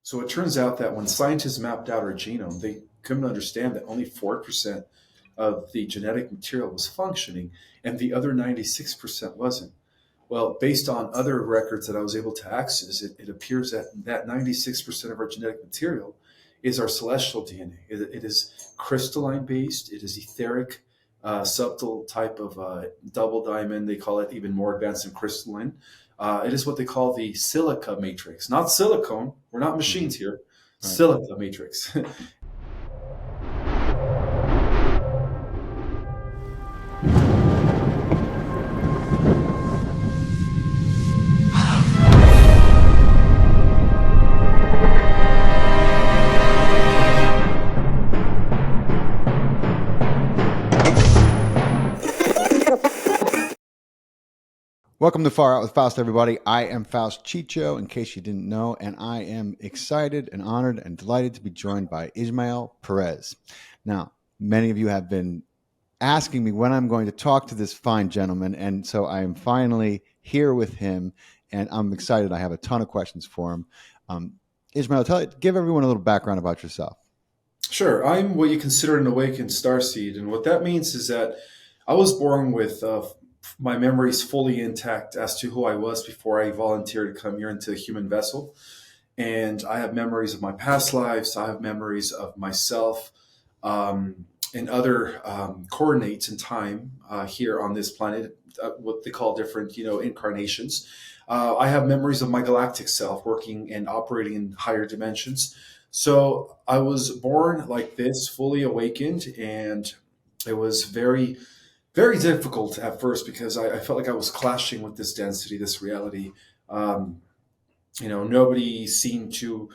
So it turns out that when scientists mapped out our genome, they couldn't understand that only 4% of the genetic material was functioning and the other 96% wasn't. Well, based on other records that I was able to access, it appears that 96% of our genetic material is our celestial DNA. It is crystalline based, it is etheric, subtle type of double diamond. They call it even more advanced than crystalline. It is what they call the silica matrix, not silicone. We're not machines here. Right. Silica matrix. Welcome to Far Out with Faust, everybody. I am Faust Chicho, in case you didn't know, and I am excited and honored and delighted to be joined by Ismael Perez. Now, many of you have been asking me when I'm going to talk to this fine gentleman, and so I am finally here with him, and I'm excited. I have a ton of questions for him. Ismael, give everyone a little background about yourself. Sure. I'm what you consider an awakened starseed, and what that means is that I was born with my memories fully intact as to who I was before I volunteered to come here into a human vessel. And I have memories of my past lives. I have memories of myself and other coordinates in time here on this planet, what they call different, incarnations. I have memories of my galactic self working and operating in higher dimensions. So I was born like this, fully awakened, and it was very difficult at first because I felt like I was clashing with this density, this reality. Um, Nobody seemed to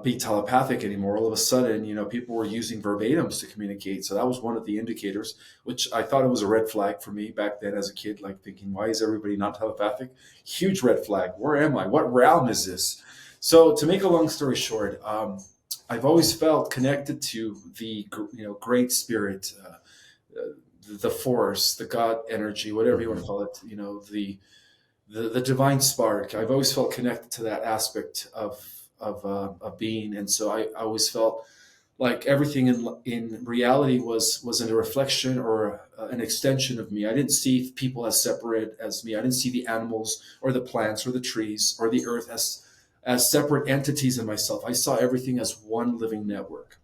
be telepathic anymore. All of a sudden, people were using verbatims to communicate. So that was one of the indicators, which I thought it was a red flag for me back then as a kid, like thinking, why is everybody not telepathic? Huge red flag. Where am I? What realm is this? So to make a long story short, I've always felt connected to the great spirit, the force, the God energy, whatever you want to call it, the divine spark. I've always felt connected to that aspect of being, and so I always felt like everything in reality was a reflection or an extension of me. I didn't see people as separate as me. I didn't see the animals or the plants or the trees or the earth as separate entities in myself. I saw everything as one living network.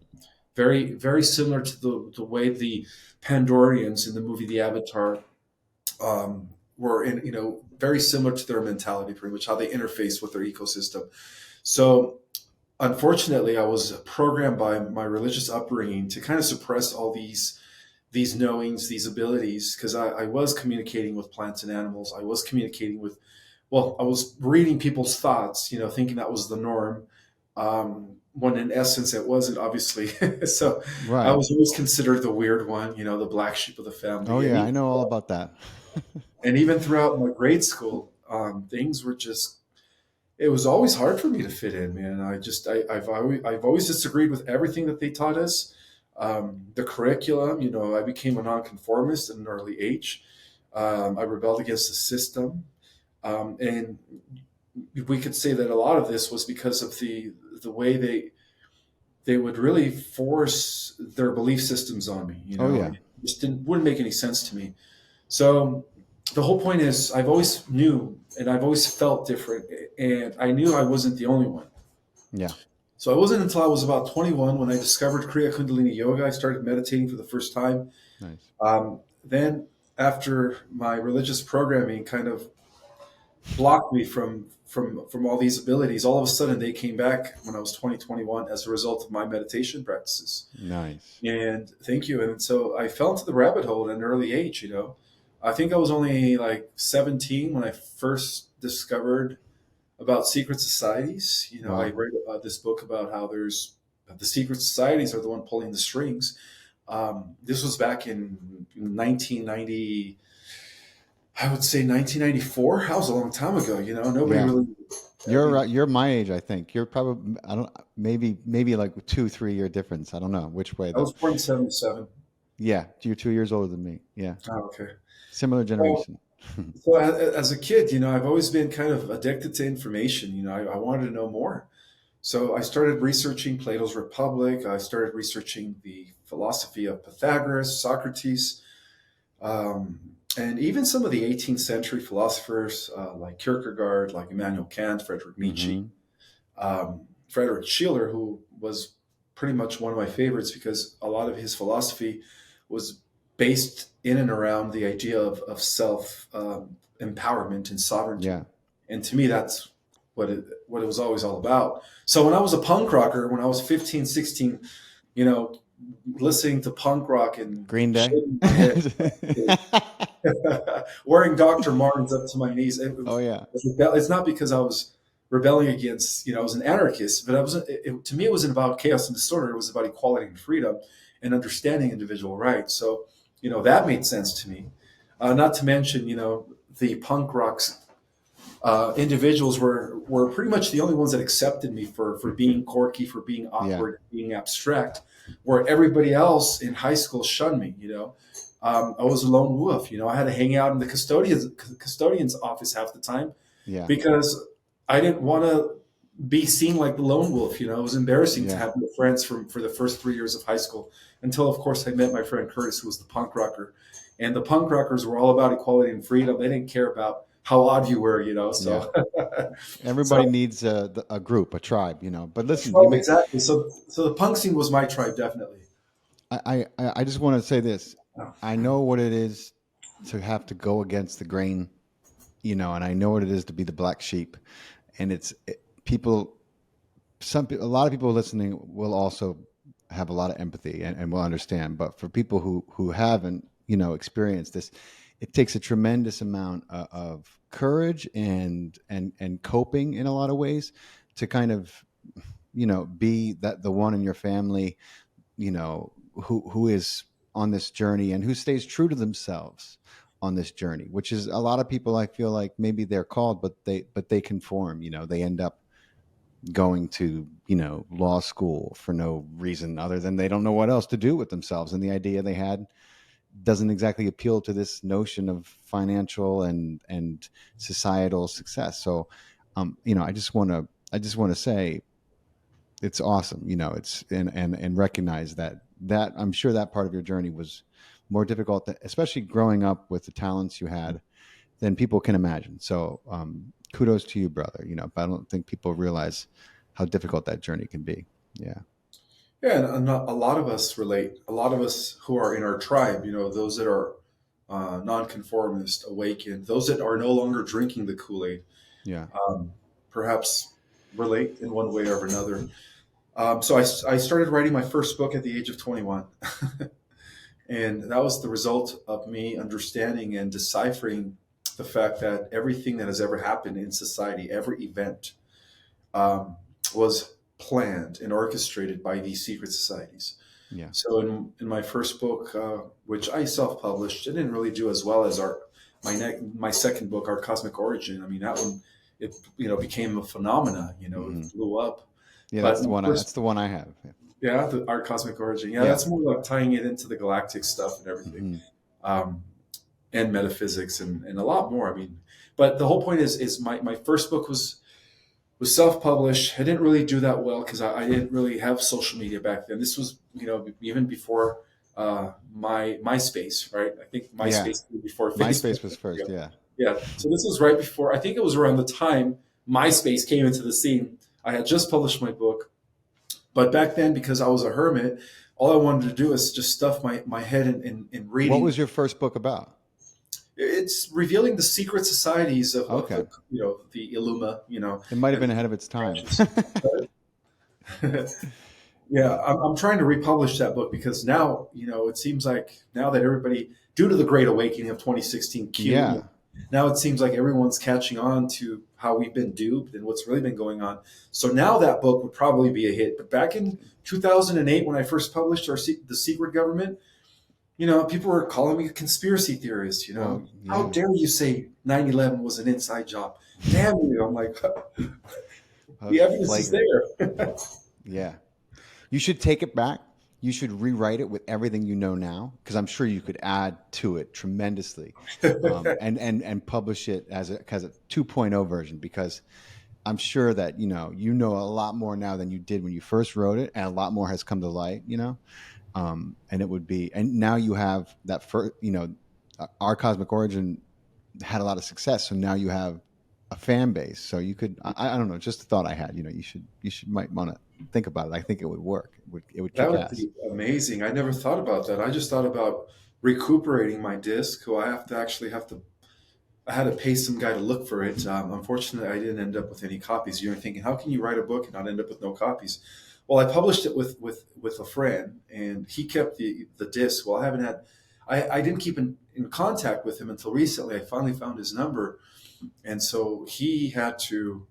Very, very similar to the way the Pandorians in the movie The Avatar were in, very similar to their mentality, pretty much how they interface with their ecosystem. So, unfortunately, I was programmed by my religious upbringing to kind of suppress all these knowings, these abilities, because I was communicating with plants and animals. I was communicating with, well, I was reading people's thoughts, thinking that was the norm. When in essence it wasn't, obviously. So I Right. was always considered the weird one, the black sheep of the Oh, family. yeah, I know all about that. And even throughout my grade school, things were just, it was always hard for me to fit in, man. I've always disagreed with everything that they taught us. The curriculum, I became a nonconformist at an early age. I rebelled against the system. And we could say that a lot of this was because of the way they would really force their belief systems on me. Oh, yeah. It just wouldn't make any sense to me. So the whole point is, I've always knew and I've always felt different, and I knew I wasn't the only one. Yeah. So it wasn't until I was about 21 when I discovered Kriya Kundalini Yoga. I started meditating for the first time. Nice. Then, after my religious programming kind of blocked me from all these abilities, all of a sudden they came back when I was 2021 as a result of my meditation practices. Nice. And thank you. And so I fell into the rabbit hole at an early age. I think I was only like 17 when I first discovered about secret societies. Wow. I read this book about how there's the secret societies are the one pulling the strings. This was back in 1990. I would say 1994. That was a long time ago. Nobody Yeah. really. You're my age, I think. You're probably, I don't, maybe like 2-3 year difference. I don't know which way I though. was born in '77. Yeah, you're 2 years older than me. Yeah, Oh, okay. similar Well, generation. so as a kid, I've always been kind of addicted to information. I wanted to know more. So I started researching Plato's Republic. I started researching the philosophy of Pythagoras, Socrates, and even some of the 18th century philosophers like Kierkegaard, like Immanuel Kant, Friedrich Nietzsche, Hmm. Friedrich Schiller, who was pretty much one of my favorites because a lot of his philosophy was based in and around the idea of self empowerment and sovereignty. Yeah. And to me, that's what it was always all about. So when I was a punk rocker, when I was 15, 16, you know, listening to punk rock and Green Day. shaving my head, wearing Dr. Martens up to my knees. Oh yeah. It's not because I was rebelling against, I was an anarchist, but to me, it wasn't about chaos and disorder. It was about equality and freedom and understanding individual rights. So, that made sense to me. Not to mention, the punk rocks individuals were pretty much the only ones that accepted me for being quirky, for being Yeah. awkward, being abstract, where everybody else in high school shunned me. I was a lone wolf. I had to hang out in the custodian's office half the time Yeah. because I didn't want to be seen like the lone wolf. It was embarrassing to Yeah. have no friends for the first 3 years of high school until, of course, I met my friend Curtis, who was the punk rocker. And the punk rockers were all about equality and freedom. They didn't care about how odd you were. Yeah. So, Everybody so needs a group, a tribe, But listen, you oh, may. exactly. So the punk scene was my tribe, definitely. I just want to say this. I know what it is to have to go against the grain, and I know what it is to be the black sheep. And people, a lot of people listening will also have a lot of empathy and will understand. But for people who haven't, experienced this, it takes a tremendous amount of courage and coping in a lot of ways to kind of, be that the one in your family, who is on this journey and who stays true to themselves on this journey, which is a lot of people. I feel like maybe they're called, but they conform. They end up going to law school for no reason other than they don't know what else to do with themselves, and the idea they had doesn't exactly appeal to this notion of financial and societal success. So, I just want to say it's awesome. It's and recognize that I'm sure that part of your journey was more difficult, especially growing up with the talents you had, than people can imagine. So, kudos to you, brother. But I don't think people realize how difficult that journey can be. Yeah. Yeah, and a lot of us relate. A lot of us who are in our tribe, those that are nonconformist, awakened, those that are no longer drinking the Kool-Aid, Yeah. um, perhaps relate in one way or another. So I started writing my first book at the age of 21. And that was the result of me understanding and deciphering the fact that everything that has ever happened in society, every event, um, was planned and orchestrated by these secret societies. Yeah. So in my first book, which I self-published, it didn't really do as well as my second book, Our Cosmic Origin. I mean, that one, it became a phenomena. Hmm. It blew up. Yeah. But That's the my one. first, That's the one I have. Yeah. yeah, Our Cosmic Origin. Yeah, Yeah. that's more like tying it into the galactic stuff and everything, Hmm. um, and metaphysics and a lot more. I mean, but the whole point is my first book was self-published. I didn't really do that well because I didn't really have social media back then. This was, even before my MySpace, right? I think Yeah. MySpace was before Facebook. MySpace was first. Yeah. Yeah. So this was right before. I think it was around the time MySpace came into the scene. I had just published my book, but back then, because I was a hermit, all I wanted to do is just stuff my head in What reading. was your first book about? It's revealing the secret societies of Okay. the Illuma, It might have and been the ahead of its time. branches. Yeah, I'm trying to republish that book because now, it seems like now that everybody, due to the Great Awakening of 2016 Yeah. now it seems like everyone's catching on to how we've been duped and what's really been going on. So now that book would probably be a hit. But back in 2008, when I first published The Secret Government, people were calling me a conspiracy theorist. Well, How yeah. dare you say 9/11 was an inside job? Damn you! I'm like, the That's evidence is flagrant. there. Yeah. You should take it back. You should rewrite it with everything you know now, because I'm sure you could add to it tremendously, and publish it as a 2.0 version, because I'm sure that you know a lot more now than you did when you first wrote it, and a lot more has come to light. And it would be, and now you have that first, our cosmic origin had a lot of success, so now you have a fan base. So you could, I don't know, just a thought I had. You should might want to think about it. I think it would work. It would That kick would ass. be amazing. I never thought about that. I just thought about recuperating my disc. Who I have to actually have to. I had to pay some guy to look for it. Unfortunately, I didn't end up with any copies. You're thinking, how can you write a book and not end up with no copies? Well, I published it with a friend, and he kept the disc. Well, I haven't had. I didn't keep in contact with him until recently. I finally found his number, and so he had to.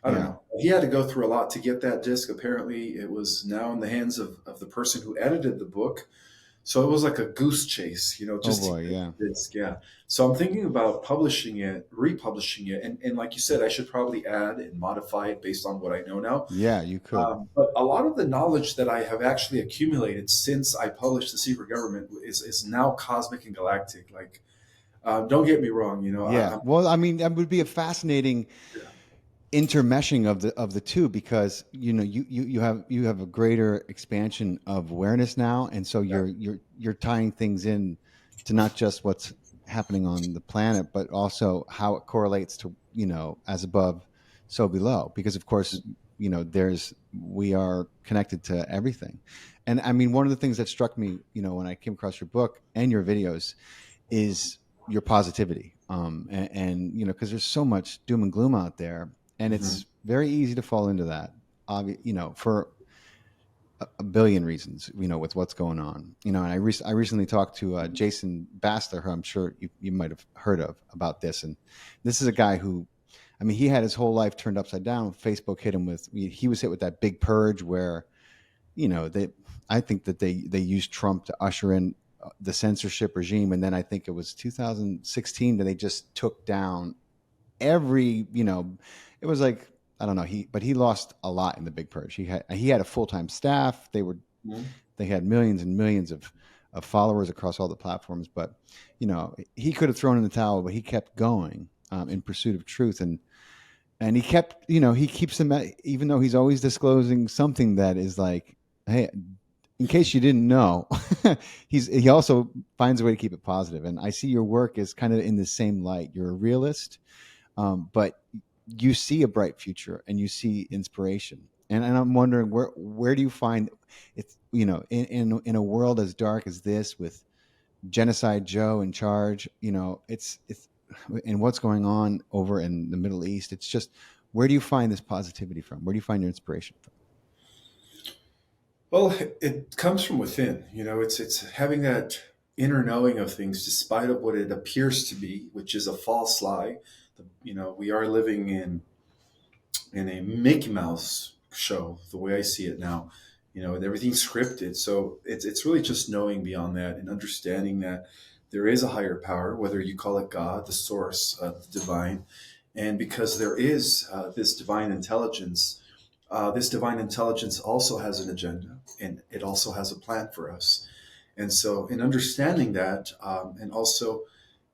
I don't Yeah. know. He had to go through a lot to get that disc. Apparently, it was now in the hands of the person who edited the book. So it was like a goose chase, Oh just to boy. get Yeah. the disc. Yeah. So I'm thinking about publishing it, republishing it. And like you said, I should probably add and modify it based on what I know now. Yeah. You could. But a lot of the knowledge that I have actually accumulated since I published The Secret Government is now cosmic and galactic. Like, don't get me wrong, Yeah. Well, I mean, that would be a fascinating yeah. intermeshing of the two, because you have a greater expansion of awareness now, and so Yeah. you're tying things in to not just what's happening on the planet, but also how it correlates to as above, so below. Because of course, there's we are connected to everything. And I mean, one of the things that struck me, when I came across your book and your videos, is your positivity. And because there's so much doom and gloom out there, and Mhm. it's very easy to fall into that, for a billion reasons, with what's going on. And I recently talked to Jason Bassler, who I'm sure you might have heard of, about this. And this is a guy who, I mean, he had his whole life turned upside down. Facebook hit him with, he was hit with that big purge where, they, I think that they used Trump to usher in the censorship regime. And then I think it was 2016 that they just took down every, it was like, I don't know, he lost a lot in the big purge. He had a full-time staff. Mhm. They had millions and millions of followers across all the platforms, but he could have thrown in the towel, but he kept going, in pursuit of truth. And he kept, he keeps them even though he's always disclosing something that is like, hey, in case you didn't know, he also finds a way to keep it positive. And I see your work is kind of in the same light. You're a realist, but you see a bright future and you see inspiration. And I'm wondering, where do you find it? In a world as dark as this, with Genocide Joe in charge, it's and what's going on over in the Middle East. It's just, where do you find this positivity from? Where do you find your inspiration from? Well, it comes from within. It's having that inner knowing of things, despite of what it appears to be, which is a false lie. We are living in a Mickey Mouse show, the way I see it now. And everything's scripted. So it's really just knowing beyond that and understanding that there is a higher power, whether you call it God, the source, the divine, and because there is this divine intelligence also has an agenda, and it also has a plan for us. And so, in understanding that, and also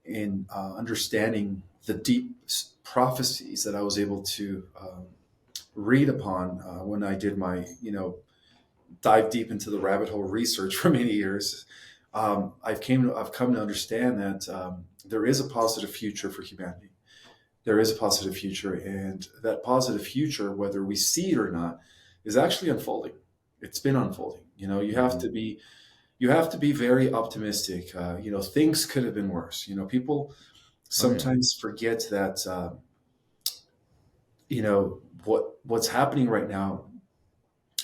in understanding the deep prophecies that I was able to read upon when I did my, dive deep into the rabbit hole research for many years, I've come to understand that there is a positive future for humanity. There is a positive future, and that positive future, whether we see it or not, is actually unfolding. It's been unfolding. Mm-hmm. You have to be very optimistic. Things could have been worse. People Oh yeah. sometimes forget that what's happening right now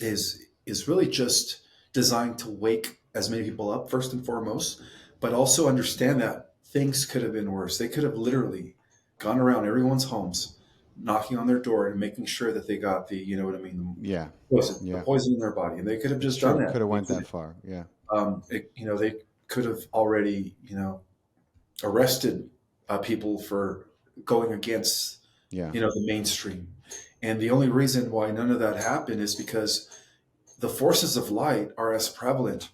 is really just designed to wake as many people up first and foremost, but also understand that things could have been worse. They could have literally gone around everyone's homes, knocking on their door and making sure that they got the, you know what I mean, Yeah. the Yeah. poison in their body, and they could have It's just done true. that. Could have They went that could, far. Yeah. they could have already, arrested people for going against, Yeah. the mainstream. And the only reason why none of that happened is because the forces of light are as prevalent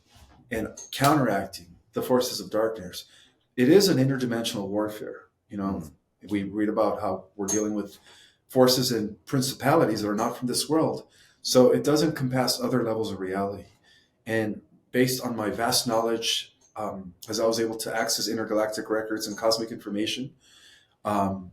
and counteracting the forces of darkness. It is an interdimensional warfare. Mm. We read about how we're dealing with forces and principalities that are not from this world. So it does encompass other levels of reality. And based on my vast knowledge, as I was able to access intergalactic records and cosmic information, um,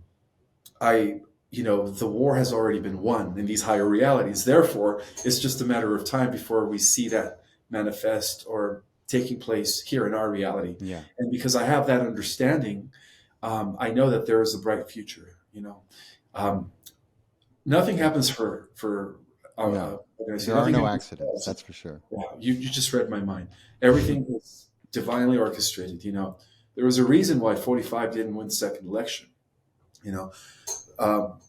I, the war has already been won in these higher realities. Therefore, it's just a matter of time before we see that manifest or taking place here in our reality. Yeah. And because I have that understanding, I know that there is a bright future. Um, Nothing happens for No, what can I say? there are Nothing no happens. accidents. That's for sure. Wow, you just read my mind. Everything is divinely orchestrated. There was a reason why 45 didn't win second election. You know, um,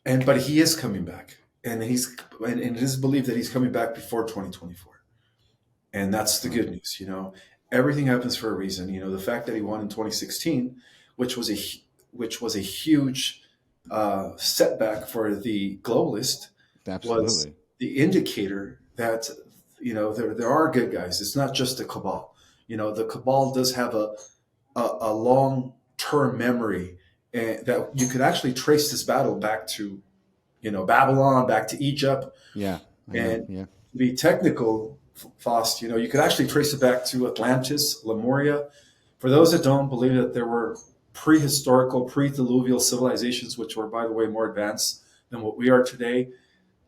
but he is coming back, and it is believed that he's coming back before 2024, and that's the good news. Everything happens for a reason. The fact that he won in 2016, which was a which was a huge setback for the globalist, was Absolutely. the indicator that there are good guys. It's not just the cabal. The cabal does have a long term memory, and that you could actually trace this battle back to Babylon, back to Egypt, Yeah, I know. and Yeah. to be technical, Faust, you could actually trace it back to Atlantis, Lemuria. For those that don't believe that there were prehistorical, pre-diluvial civilizations, which were, by the way, more advanced than what we are today.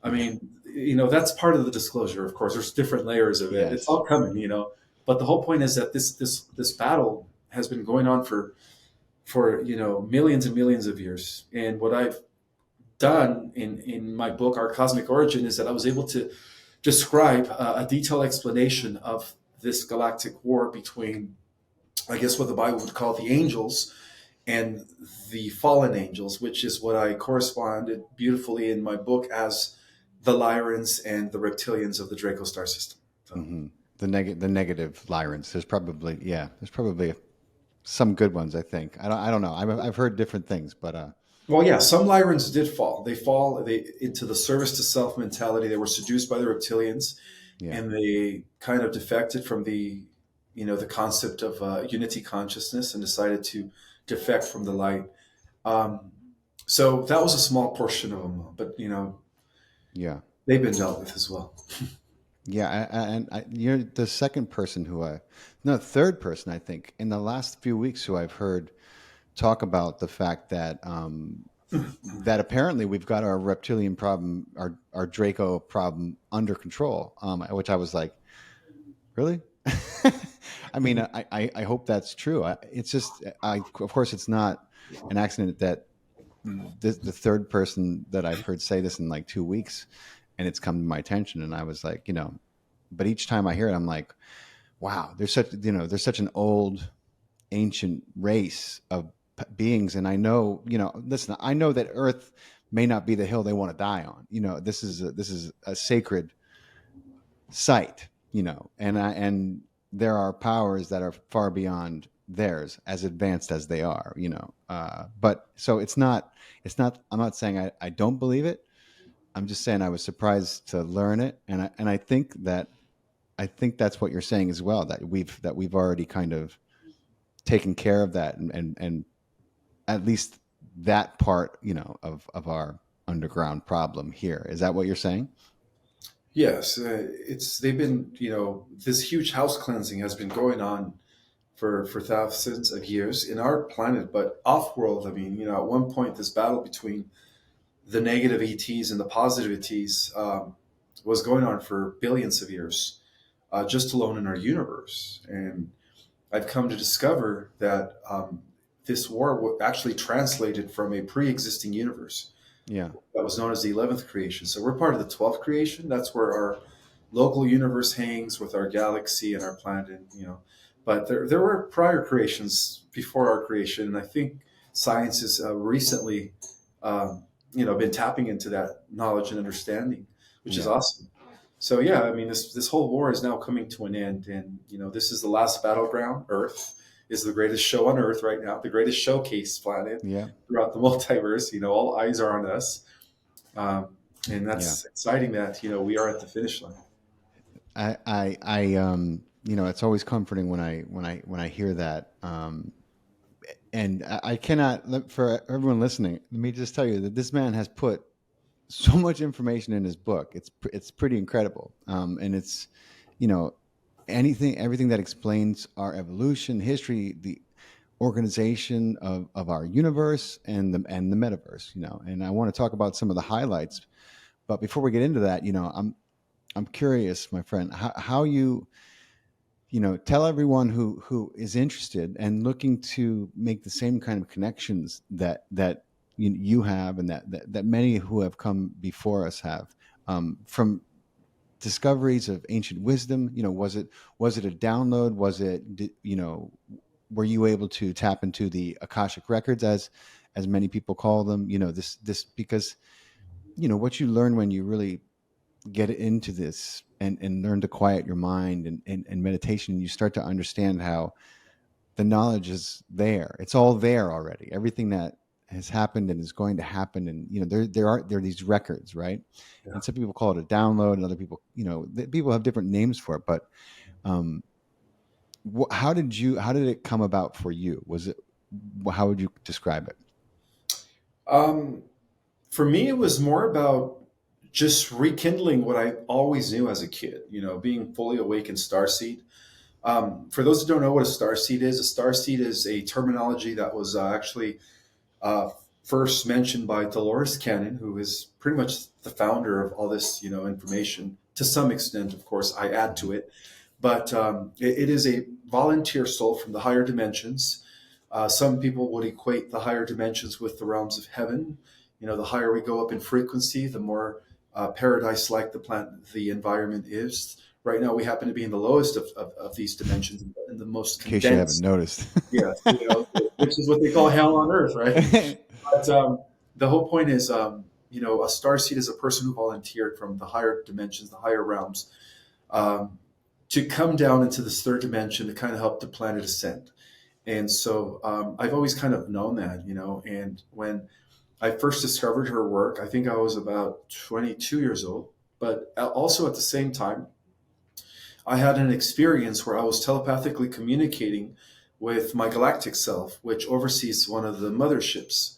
I mean, that's part of the disclosure. Of course, there's different layers of it. It's Yes. all coming. But the whole point is that this battle has been going on for millions and millions of years. And what I've done in my book, Our Cosmic Origin, is that I was able to describe a detailed explanation of this galactic war between, I guess, what the Bible would call the angels and the fallen angels, which is what I corresponded beautifully in my book as the Lyrans and the reptilians of the Draco star system. So, Hmm. The negative Lyrans. There's probably some good ones. I think. I don't know. I've heard different things, but well, yeah, some Lyrans did fall. They fall into the service to self mentality. They were seduced by the reptilians, yeah. and they kind of defected from the concept of unity consciousness and decided to defect from the light. Um, so that was a small portion of them, but Yeah. they've been dealt with as well. Yeah, you're the second person no, third person, I think, in the last few weeks who I've heard talk about the fact that that apparently we've got our reptilian problem, our Draco problem under control. Which I was like, really? I mean, I hope that's true. It's just, of course, it's not an accident that the third person that I've heard say this in like 2 weeks, and it's come to my attention, and I was like, but each time I hear it, I'm like, wow, there's such an old, ancient race of beings, and I know, listen, I know that Earth may not be the hill they want to die on. This is a sacred site, and there are powers that are far beyond theirs, as advanced as they are, but so I'm not saying I don't believe it. I'm just saying I was surprised to learn it, and I think that's what you're saying as well, that we've already kind of taken care of that, and at least that part, of our underground problem here. Is that what you're saying? Yes, they've been this huge house cleansing has been going on for thousands of years in our planet, but off world. I mean, at one point, this battle between the negative ETs and the positive ETs was going on for billions of years, just alone in our universe. And I've come to discover that this war actually translated from a pre-existing universe Yeah. that was known as the 11th creation. So we're part of the 12th creation. That's where our local universe hangs with our galaxy and our planet. But there were prior creations before our creation, and I think science has recently, been tapping into that knowledge and understanding, which is Yeah. awesome. So yeah, I mean, this whole war is now coming to an end, and this is the last battleground. Earth is the greatest show on Earth right now, the greatest showcase planet Yeah. throughout the multiverse. All eyes are on us, um, and Yeah. that's exciting that we are at the finish line. It's always comforting when I hear that. And I cannot, for everyone listening, let me just tell you that this man has put so much information in his book. It's pretty incredible, and it's, you know, everything that explains our evolution, history, the organization of our universe, and the metaverse. And I want to talk about some of the highlights. But before we get into that, I'm curious, my friend, how tell everyone who is interested and looking to make the same kind of connections that you have, and that many who have come before us have, from discoveries of ancient wisdom. Was it a download? Were you able to tap into the Akashic records, as many people call them? This because what you learn when you really get into this and learn to quiet your mind, and meditation, you start to understand how the knowledge is there. It's all there already. Everything that has happened and is going to happen, and there are these records, right? Yeah. And some people call it a download, and other people, people have different names for it. But um, how did it come about for you? How would you describe it? Um, for me, it was more about just rekindling what I always knew as a kid. Being fully awake in starseed. For those who don't know what a starseed is a terminology that was actually uh, first mentioned by Dolores Cannon, who is pretty much the founder of all this, information. To some extent, of course, I add to it, but it is a volunteer soul from the higher dimensions. Some people would equate the higher dimensions with the realms of heaven. The higher we go up in frequency, the more paradise-like the environment is. Right now, we happen to be in the lowest of these dimensions, and the most In case you haven't condensed. noticed. Yes, which is what they call hell on earth, right? But the whole point is, a starseed is a person who volunteered from the higher dimensions, the higher realms, um, to come down into this third dimension to kind of help the planet ascend. And so I've always kind of known that, and when I first discovered her work, I think I was about 22 years old. But also at the same time, I had an experience where I was telepathically communicating with my galactic self, which oversees one of the motherships.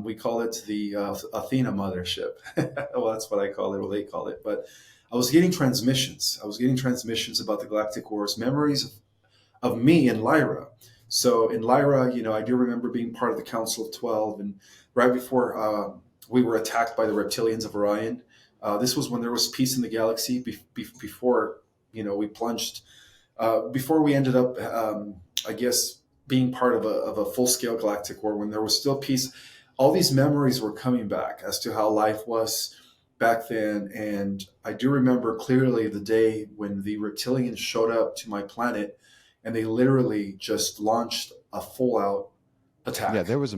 We call it the Athena mothership. Well, that's what I call it, or they call it. But I was getting transmissions. I was getting transmissions about the Galactic Wars, memories of me in Lyra. So in Lyra, I do remember being part of the Council of 12, and right before we were attacked by the reptilians of Orion. This was when there was peace in the galaxy before we plunged before we ended up, I guess, being part of a full scale galactic war. When there was still peace, all these memories were coming back as to how life was back then. And I do remember clearly the day when the reptilians showed up to my planet, and they literally just launched a full out Yeah, attack, there was a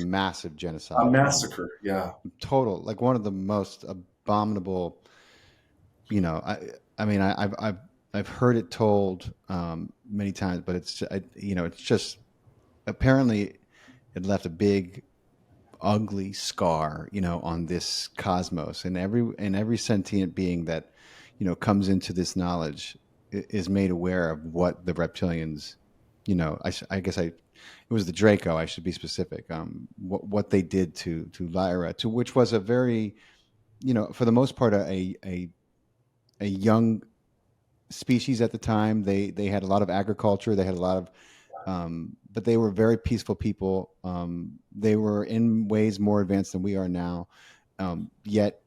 massive a genocide. massacre. Yeah. Total, like one of the most abominable. I mean, I've heard it told many times, but it's just apparently it left a big ugly scar, on this cosmos, and every sentient being that comes into this knowledge is made aware of what the reptilians, I guess it was the Draco. I should be specific. What they did to Lyra, to which was a very, for the most part, a young species at the time. They had a lot of agriculture. They had a lot of, but they were very peaceful people. They were in ways more advanced than we are now. Yet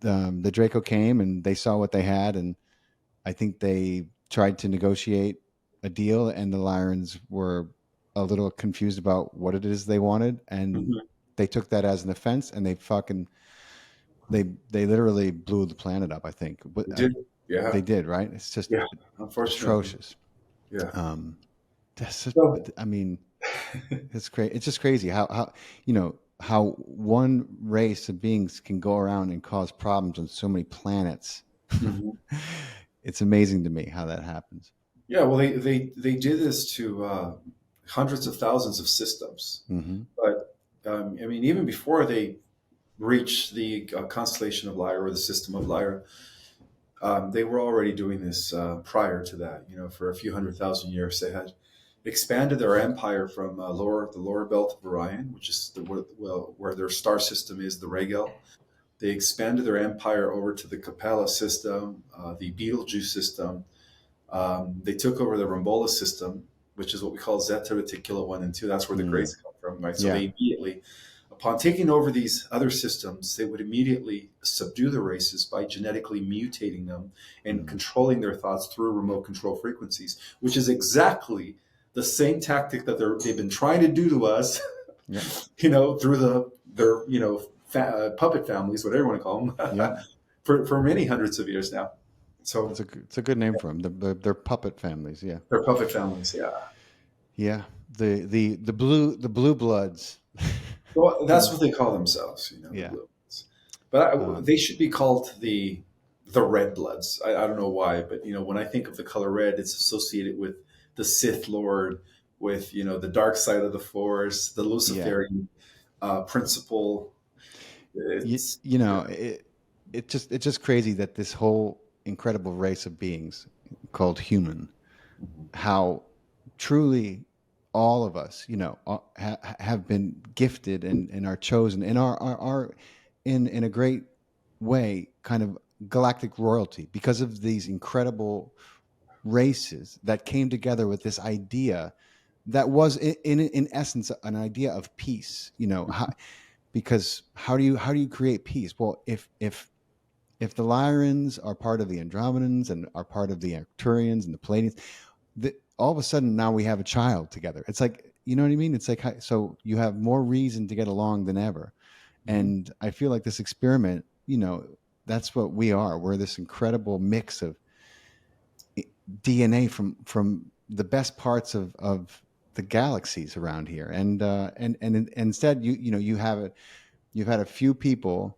the Draco came and they saw what they had, and I think they tried to negotiate a deal, and the Lyrans were a little confused about what it is they wanted, and Mhm. they took that as an offense, and they literally blew the planet up. I think, but They did. they Yeah. did, right? It's just Yeah. Unfortunately. atrocious. Yeah. Um, So, I mean, it's crazy. It's just crazy how one race of beings can go around and cause problems on so many planets. mhm. It's amazing to me how that happens. Yeah, well, they did this to hundreds of thousands of systems, Hmm. but I mean, even before they reached the constellation of Lyra or the system of Lyra, they were already doing this prior to that. For a few hundred thousand years, they had. expanded their empire from the lower belt of Orion, which is where their star system is, the Regel. They expanded their empire over to the Capella system, the Betelgeuse system. They took over the Rambola system, which is what we call Zeta Reticula 1 and 2. That's where the Mm. Greys come from, right? So Yeah. they immediately, upon taking over these other systems, they would immediately subdue the races by genetically mutating them and Mm. controlling their thoughts through remote control frequencies, which is exactly the same tactic that they've been trying to do to us, Yeah. through their puppet families, whatever you want to call them, Yeah. for many hundreds of years now. So It's a good name for them. They're puppet families. Yeah. they're puppet families, yeah. Yeah. The blue bloods. Well, that's what they call themselves, the Yeah. blue bloods. But Um, they should be called the red bloods. I don't know why, but when I think of the color red, it's associated with the Sith Lord, with the dark side of the Force, the yeah. Luciferian principle. You, It's you yeah. know, it's just crazy that this whole incredible race of beings called human, Mhm. how truly all of us, have been gifted and are chosen and are in a great way, kind of galactic royalty because of these incredible races that came together with this idea that was in essence an idea of peace. Because how do you create peace? Well, if the Lyrans are part of the Andromedans and are part of the Arcturians and the Palladians, all of a sudden now we have a child together. It's like, you know what I mean? It's like, so you have more reason to get along than ever. Mhm. And I feel like this experiment, that's what we are. We're this incredible mix of DNA from the best parts of the galaxies around here. And instead, you've had a few people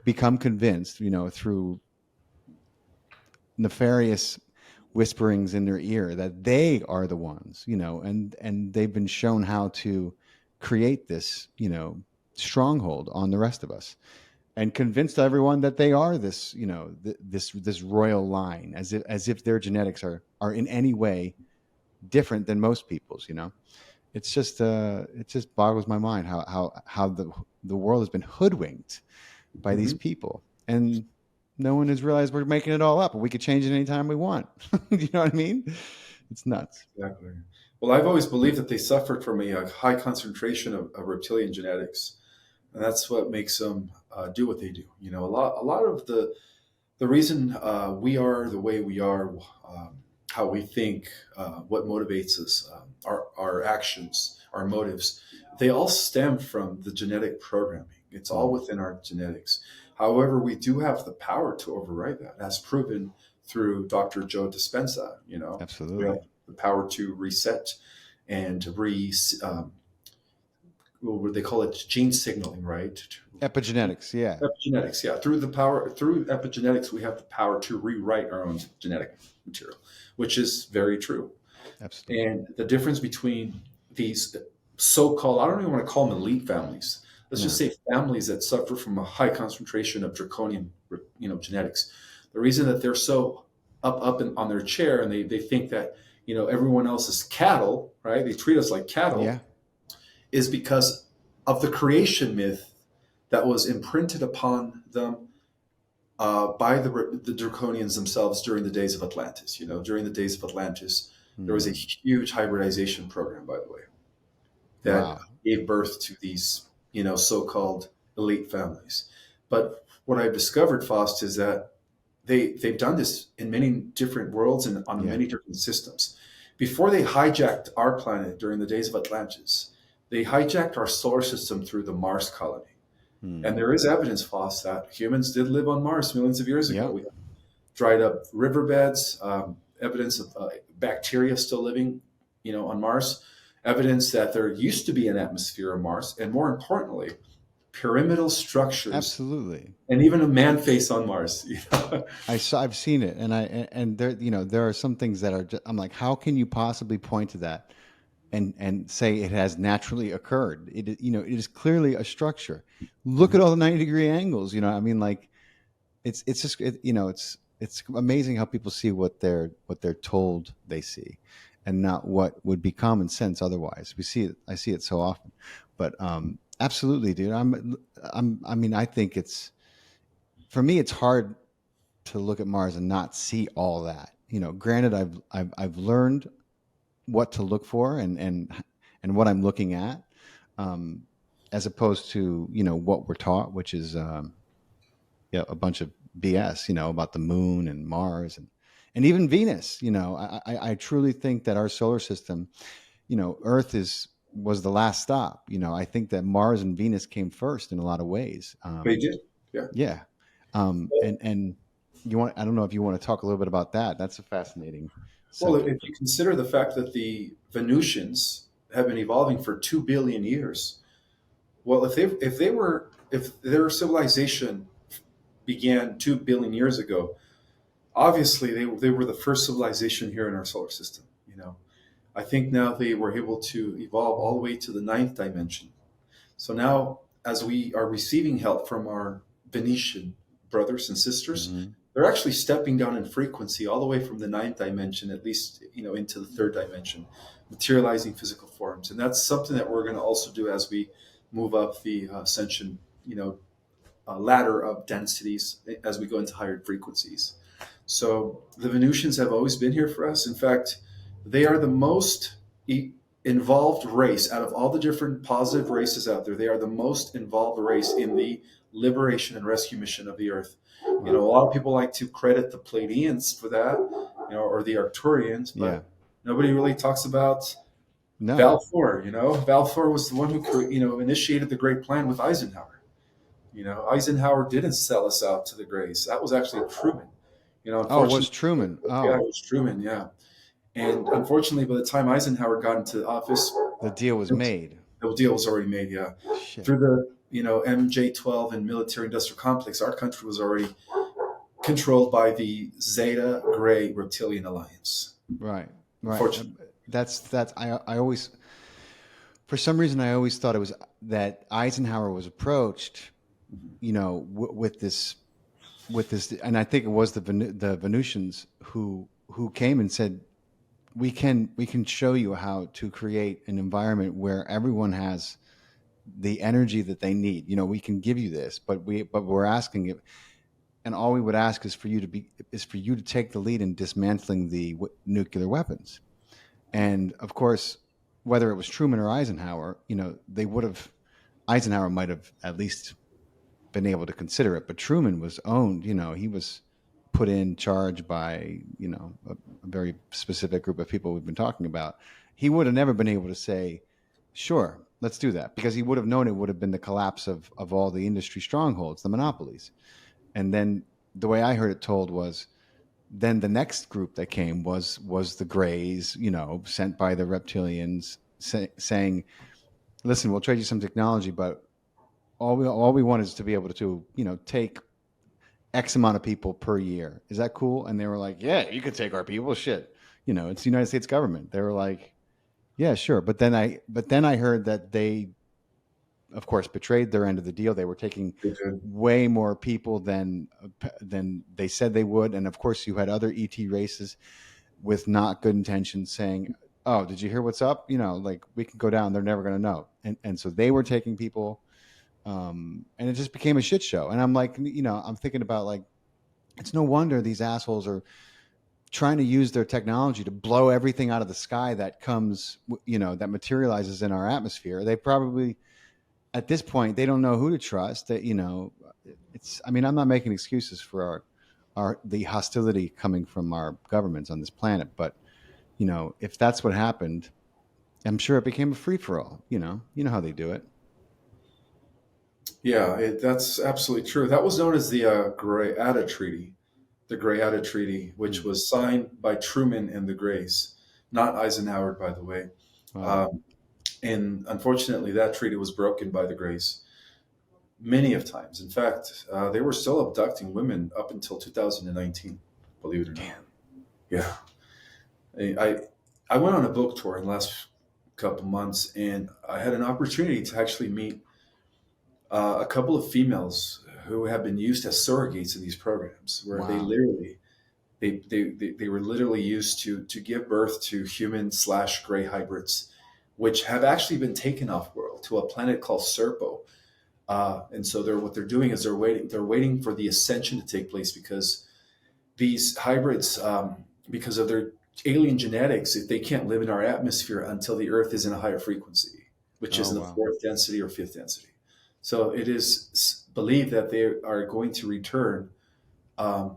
become convinced, through nefarious whisperings in their ear that they are the ones, and they've been shown how to create this, stronghold on the rest of us, and convinced everyone that they are this, this royal line, as if their genetics are in any way different than most people's. It just boggles my mind how the world has been hoodwinked by these Mhm. people, and no one has realized we're making it all up and we could change it anytime we want. You know what I mean? It's nuts. Exactly. Well, I've always believed that they suffered from a high concentration of reptilian genetics, and that's what makes them do what they do. A lot of the reason we are the way we are, how we think, what motivates us, our actions, our motives, they all stem from the genetic programming. It's all Mm, within our genetics. However, we do have the power to override that, as proven through Dr. Joe Dispenza. We have absolutely. the power to reset and what they call it, gene signaling, right? Epigenetics, yeah. Epigenetics, yeah. Through epigenetics, we have the power to rewrite our own genetic material, which is very true. Absolutely. And the difference between these so-called, I don't even want to call them elite families. Let's just No. say families that suffer from a high concentration of draconian, genetics. The reason that they're so on their chair and they think that, everyone else is cattle, right? They treat us like Yeah. cattle, is because of the creation myth that was imprinted upon them by the Draconians themselves during the days of Atlantis. During the days of Atlantis, there was a Mm, huge hybridization program, by the way, that wow. gave birth to these, so-called elite families. But what I've discovered, Faust, is that they've done this in many different worlds and on Yeah. many different systems. Before they hijacked our planet during the days of Atlantis, they hijacked our solar system through the Mars colony. And Mm, there is evidence, Foss, that humans did live on Mars millions of years ago. yeah. We have dried up riverbeds, evidence of bacteria still living, on Mars, evidence that there used to be an atmosphere on Mars, and more importantly, pyramidal structures, Absolutely. and even a man face on Mars. I've seen it, and there, there are some things that are I'm like, how can you possibly point to that and say it has naturally occurred? It is clearly a structure. Look at all the 90-degree angles. I mean, like, it's just it's amazing how people see what they're told they see. and not what would be common sense otherwise. We see it. I see it so often. But absolutely, dude. I mean, I think it's for me. It's hard to look at Mars and not see all that. Granted, I've learned what to look for and what I'm looking at, um, as opposed to what we're taught, which is yeah, a bunch of BS, about the moon and Mars and even Venus. I truly think that our solar system, Earth was the last stop. I think that Mars and Venus came first in a lot of ways. They did. Yeah. Yeah, and I don't know if you want to talk a little bit about that. That's a fascinating Well, if subject. you consider the fact that the Venusians have been evolving for 2 billion years, well, if their civilization began 2 billion years ago, obviously they were the first civilization here in our solar system. I think now they were able to evolve all the way to the ninth dimension. So now, as we are receiving help from our Venetian brothers and sisters, Hmm. they're actually stepping down in frequency all the way from the ninth dimension, at least into the third dimension, materializing physical forms, and that's something that we're going to also do as we move up the ascension, ladder of densities as we go into higher frequencies. So the Venusians have always been here for us. In fact, they are the most involved race out of all the different positive races out there. They are the most involved race in the liberation and rescue mission of the Earth. A Wow. lot of people like to credit the Pleiadians for that, or the Arcturians, Yeah. but nobody really talks about No. Balfour. Balfour was the one who initiated the Great Plan with Eisenhower. Eisenhower didn't sell us out to the Greys. That was actually Truman. Oh, it was Unfortunately, Truman. yeah, it Oh, was Truman. Yeah, and unfortunately, by the time Eisenhower got into office, the deal was made. the deal was already made. Yeah, Shit. through the MJ-12 and military-industrial complex, our country was already controlled by the Zeta Gray Reptilian Alliance. Right. Right. Unfortunately, That's I always for some reason I always thought it was that Eisenhower was approached, with this, and I think it was the Venusians who came and said, we can show you how to create an environment where everyone has the energy that they need. We can give you this, but we're asking it, and all we would ask is for you to take the lead in dismantling the nuclear weapons. And of course, whether it was Truman or Eisenhower, they would have Eisenhower might have at least been able to consider it, but Truman was owned. He was put in charge by a very specific group of people we've been talking about. He would have never been able to say, "Sure, let's do that," because he would have known it would have been the collapse of all the industry strongholds, the monopolies. And then the way I heard it told was then the next group that came was the Greys, sent by the reptilians, saying, "Listen, we'll trade you some technology, but all we want is to be able to take X amount of people per year. Is that cool?" And they were like, "Yeah, you could take our people. Shit, it's the United States government." They were like, "Yeah, sure." But then I heard that they, of course, betrayed their end of the deal. They were taking they did. way more people than they said they would, and of course, you had other ET races with not good intentions saying, "Oh, did you hear what's up? Like we can go down. They're never going to know." And so they were taking people, and it just became a shit show. And I'm like, I'm thinking about like, it's no wonder these assholes are trying to use their technology to blow everything out of the sky that comes, that materializes in our atmosphere. They probably at this point they don't know who to trust. That it's. I mean, I'm not making excuses for the hostility coming from our governments on this planet, but if that's what happened, I'm sure it became a free for all. You know how they do it. Yeah, that's absolutely true. That was known as the Greada Treaty, the Greada Treaty, which Hmm. was signed by Truman and the Greys, not Eisenhower, by the way. Wow. Um, and unfortunately, that treaty was broken by the Greys many of times. In fact, they were still abducting women up until 2019, believe it or not. Damn. Yeah. I, I went on a book tour in the last couple months, and I had an opportunity to actually meet a couple of females who have been used as surrogates in these programs, where they Wow. literally They were literally used to give birth to human slash gray hybrids, which have actually been taken off world to a planet called Serpo. And so what they're doing is they're waiting for the ascension to take place, because these hybrids, because of their alien genetics, if they can't live in our atmosphere until the Earth is in a higher frequency, which is Oh in the wow. fourth density or fifth density. So it is believed that they are going to return, um,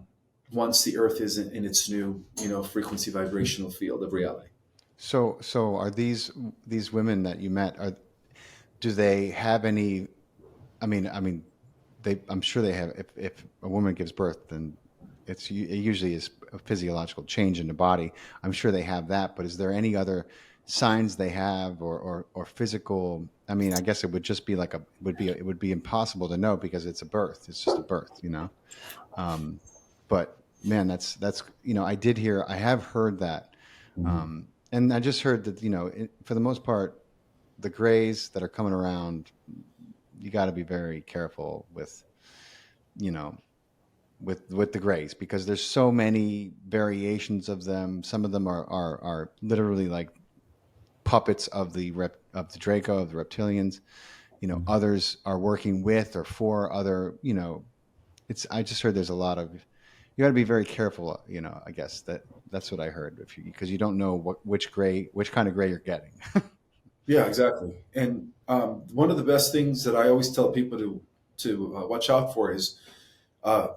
once the Earth is in its new, frequency vibrational field of reality. So are these women that you met, do they have any? I mean, I'm sure they have. If a woman gives birth, then it usually is a physiological change in the body. I'm sure they have that. But is there any other signs they have, or physical? I mean, I guess it would just be like it would be impossible to know because it's a birth. It's just a birth, you know. Um, but man, that's I have heard that, Mhm. and I just heard that for the most part, the grays that are coming around, you got to be very careful with you know with the grays because there's so many variations of them. Some of them are literally like puppets of the Draco, of the reptilians. Others are working with or for other. It's I just heard there's a lot of you got to be very careful. I guess that's what I heard because you don't know which kind of gray you're getting. Yeah, exactly. And one of the best things that I always tell people to watch out for is, uh,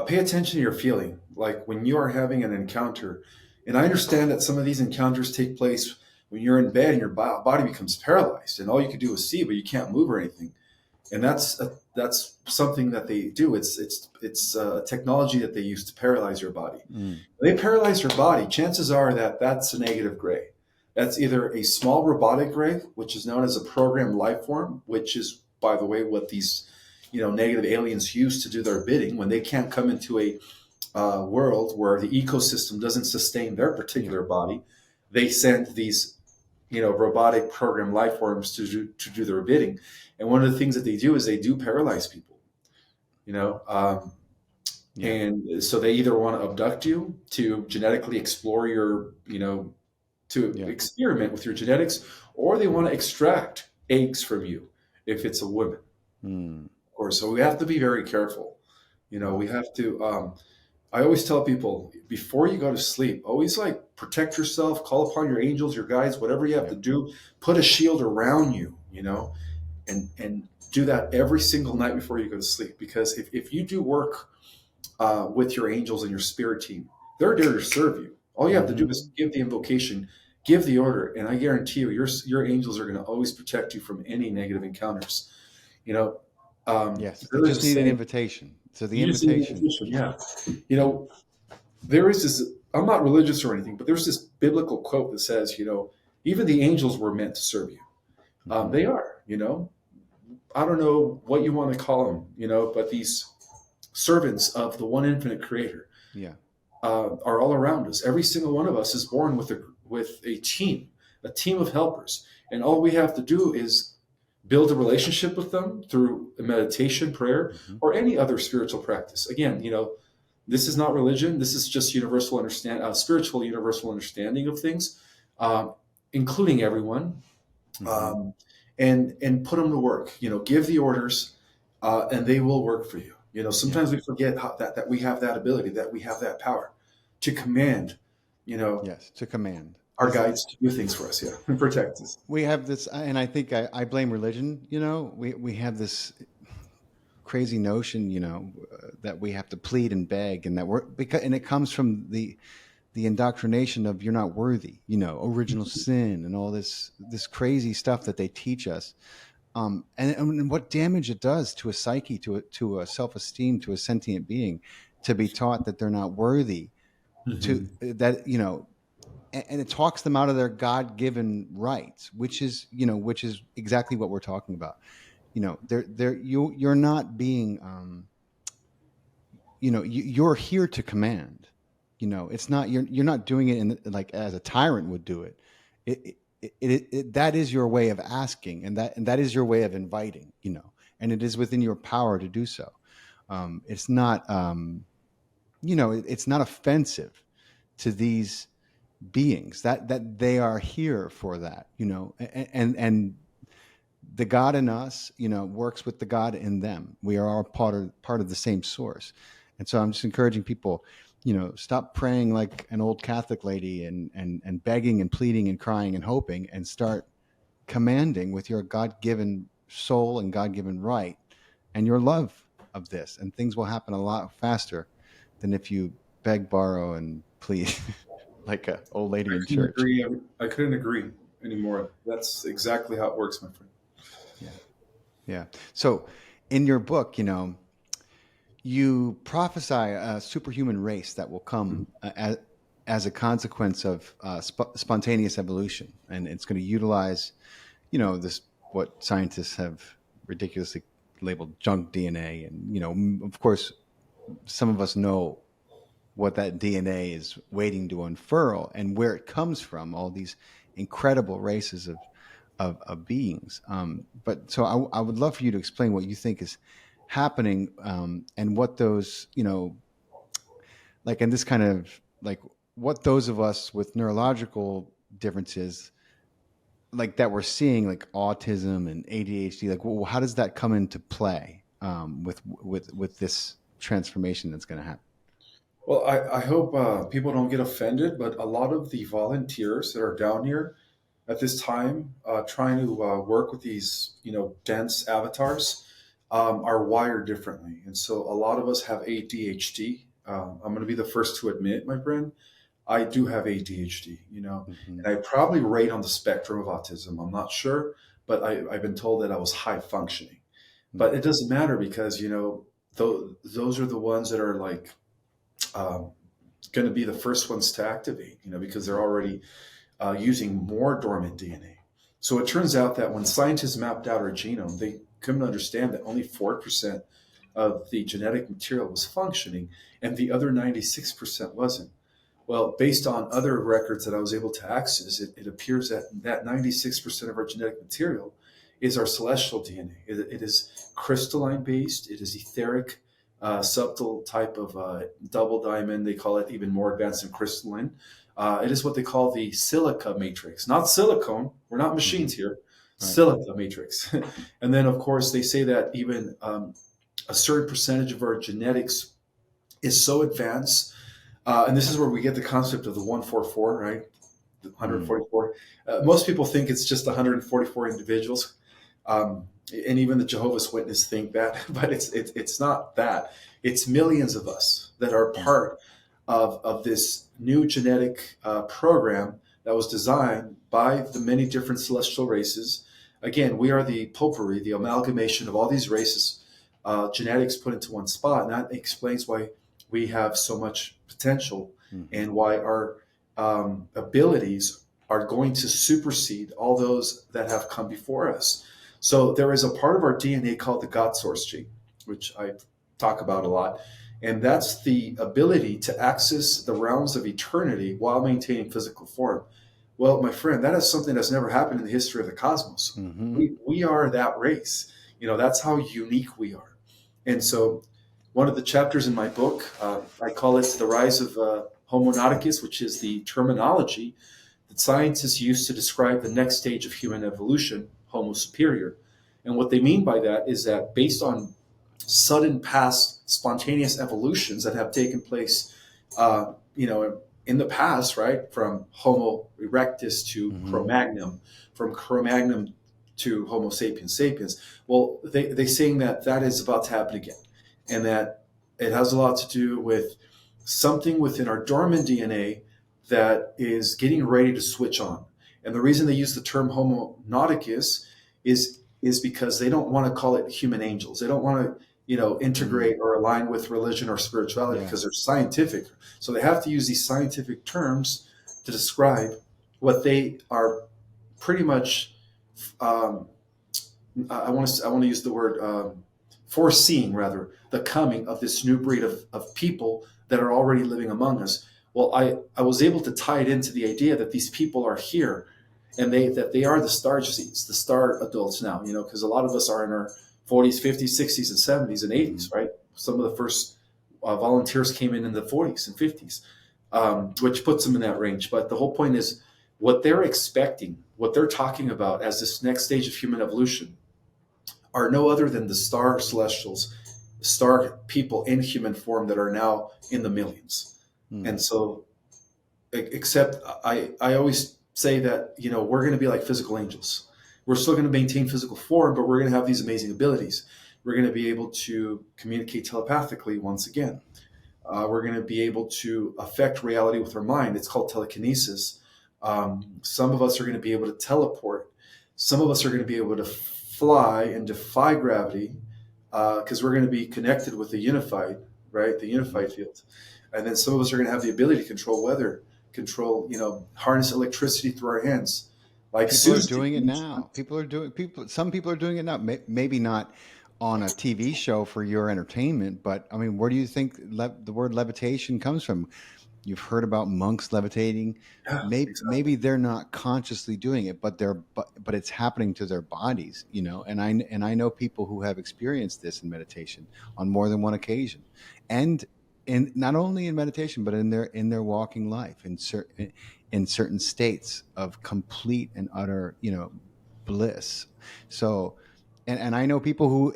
pay attention to your feeling. Like when you are having an encounter, and I understand that some of these encounters take place when you're in bed and your body becomes paralyzed, and all you can do is see, but you can't move or anything. And that's something that they do. It's a technology that they use to paralyze your body. Mm. When they paralyze your body, chances are that that's a negative gray. That's either a small robotic gray, which is known as a programmed life form, which is, by the way, what these negative aliens use to do their bidding when they can't come into a world where the ecosystem doesn't sustain their particular body. They send these robotic program life forms to do their bidding. And one of the things that they do is they do paralyze people. You know, Yeah. and so they either want to abduct you to genetically explore to Yeah. experiment with your genetics, or they want to extract eggs from you if it's a woman. Mm. Or so we have to be very careful. We Wow. have to. I always tell people before you go to sleep, always like protect yourself, call upon your angels, your guides, whatever you have Yeah. to do. Put a shield around you, and do that every single night before you go to sleep. Because if you do work with your angels and your spirit team, they're there to serve you. All you have to do is Hmm. give the invocation, give the order, and I guarantee you, your angels are going to always protect you from any negative encounters. You know, Yes. They there is just a need an saying. invitation. So the You just need an invitation. invitation, yeah. You know, there is this. I'm not religious or anything, but there's this biblical quote that says, even the angels were meant to serve you. Hmm. They are. I don't know what you want to call them, but these servants of the one infinite Creator Yeah. are all around us. Every single one of us is born with a team of helpers, and all we have to do is build a relationship with them through meditation, prayer, Hmm. or any other spiritual practice. Again, this is not religion. This is just spiritual universal understanding of things, um, including everyone, Hmm. um, and put them to work. Give the orders, and they will work for you. Yeah. Sometimes we forget that we have that ability, that we have that power to command. You know, Yes. To command. our guides to do things for us, yeah, and protect us. We have this, and I think I blame religion. We have this crazy notion, that we have to plead and beg, and that and it comes from the indoctrination of you're not worthy, original sin, and all this crazy stuff that they teach us. And what damage it does to a psyche, to a self esteem, to a sentient being, to be taught that they're not worthy, to Mhm. that and it talks them out of their God-given rights, which is exactly what we're talking about. You're not being, you're here to command. It's not you're not doing it in like as a tyrant would do it. That is your way of asking, and that is your way of inviting. And it is within your power to do so. It's not. it's not offensive to these beings that they are here for that, and the God in us, works with the God in them. We are all part of the same source. And so I'm just encouraging people, stop praying like an old Catholic lady and begging and pleading and crying and hoping, and start commanding with your God-given soul and God-given right and your love of this. And things will happen a lot faster than if you beg, borrow, and plead like an old lady I in couldn't church. agree. I couldn't agree anymore. That's exactly how it works, my friend. Yeah. Yeah. So in your book, you prophesy a superhuman race that will come as a consequence of spontaneous evolution. And it's going to utilize, this, what scientists have ridiculously labeled junk DNA. And, of course, some of us know what that DNA is waiting to unfurl and where it comes from, all these incredible races of beings. But so I would love for you to explain what you think is happening, and what those, like in this kind of like what those of us with neurological differences like that we're seeing, like autism and ADHD, like how does that come into play, with this transformation that's going to happen? Well, I hope people don't get offended, but a lot of the volunteers that are down here at this time, trying to work with these, dense avatars, are wired differently, and so a lot of us have ADHD. I'm going to be the first to admit, my friend, I do have ADHD. Hmm. And I probably rate on the spectrum of autism. I'm not sure, but I've been told that I was high functioning. But it doesn't matter because those are the ones that are like um, going to be the first ones to activate. Because they're already using more dormant DNA. So it turns out that when scientists mapped out our genome, they couldn't understand that only 4% of the genetic material was functioning and the other 96% wasn't. Well, based on other records that I was able to access, it appears that 96% of our genetic material is our celestial DNA. It is crystalline based, it is etheric, subtle type of double diamond. They call it even more advanced than crystalline. It is what they call the silica matrix, not silicone. We're not Hmm. machines here. Right. Silica matrix. And then, of course, they say that even a certain percentage of our genetics is so advanced. And this is where we get the concept of the 144, right? The Mm. 144. Most people think it's just 144 individuals. And even the Jehovah's Witnesses think that, but it's not that. It's millions of us that are Mm. part of this new genetic program that was designed by the many different celestial races. Again, we are the potpourri, the amalgamation of all these races, genetics put into one spot. And that explains why we have so much potential Hmm. and why our abilities are going to supersede all those that have come before us. So there is a part of our DNA called the God source gene, which I talk about a lot. And that's the ability to access the realms of eternity while maintaining physical form. Well, my friend, that is something that's never happened in the history of the cosmos. Hmm. We are that race. That's how unique we are. And so, one of the chapters in my book, I call it The Rise of Homo Nauticus, which is the terminology that scientists use to describe the next stage of human evolution, Homo superior. And what they mean by that is that based on sudden past spontaneous evolutions that have taken place, in the past, right, from Homo erectus to Hmm. Cro-Magnon, from Cro-Magnon to Homo sapiens sapiens. Well, they're saying that that is about to happen again, and that it has a lot to do with something within our dormant DNA that is getting ready to switch on. And the reason they use the term Homo nauticus is because they don't want to call it human angels. They don't want to, Mm. integrate or align with religion or spirituality Yeah. because they're scientific. So they have to use these scientific terms to describe what they are pretty much. Um, I want to use the word foreseeing, rather, the coming of this new breed of people that are already living among us. Well, I was able to tie it into the idea that these people are here, and they are the star seeds, the star adults now. Because a lot of us are in our 40s, 50s, 60s, and 70s and Hmm. 80s, right? Some of the first Volunteers came in the 40s and 50s, which puts them in that range. But the whole point is what they're expecting, what they're talking about as this next stage of human evolution are no other than the star celestials, star people in human form that are now in the millions. Hmm. And so, except I always say that, we're going to be like physical angels. We're still going to maintain physical form, but we're going to have these amazing abilities. We're going to be able to communicate telepathically once again. We're going to be able to affect reality with our mind. It's called telekinesis. Some of us are going to be able to teleport. Some of us are going to be able to fly and defy gravity because we're going to be connected with the unified, right? The unified field. And then some of us are going to have the ability to control weather, harness electricity through our hands. Like People are Susie. doing it now. Some people are doing it now. Maybe not on a TV show for your entertainment, but I mean, where do you think the word levitation comes from? You've heard about monks levitating. Yeah, Maybe exactly. they're not consciously doing it, but it's happening to their bodies, And I know people who have experienced this in meditation on more than one occasion, and in not only in meditation, but in their walking life, in certain states of complete and utter, bliss. So, and I know people who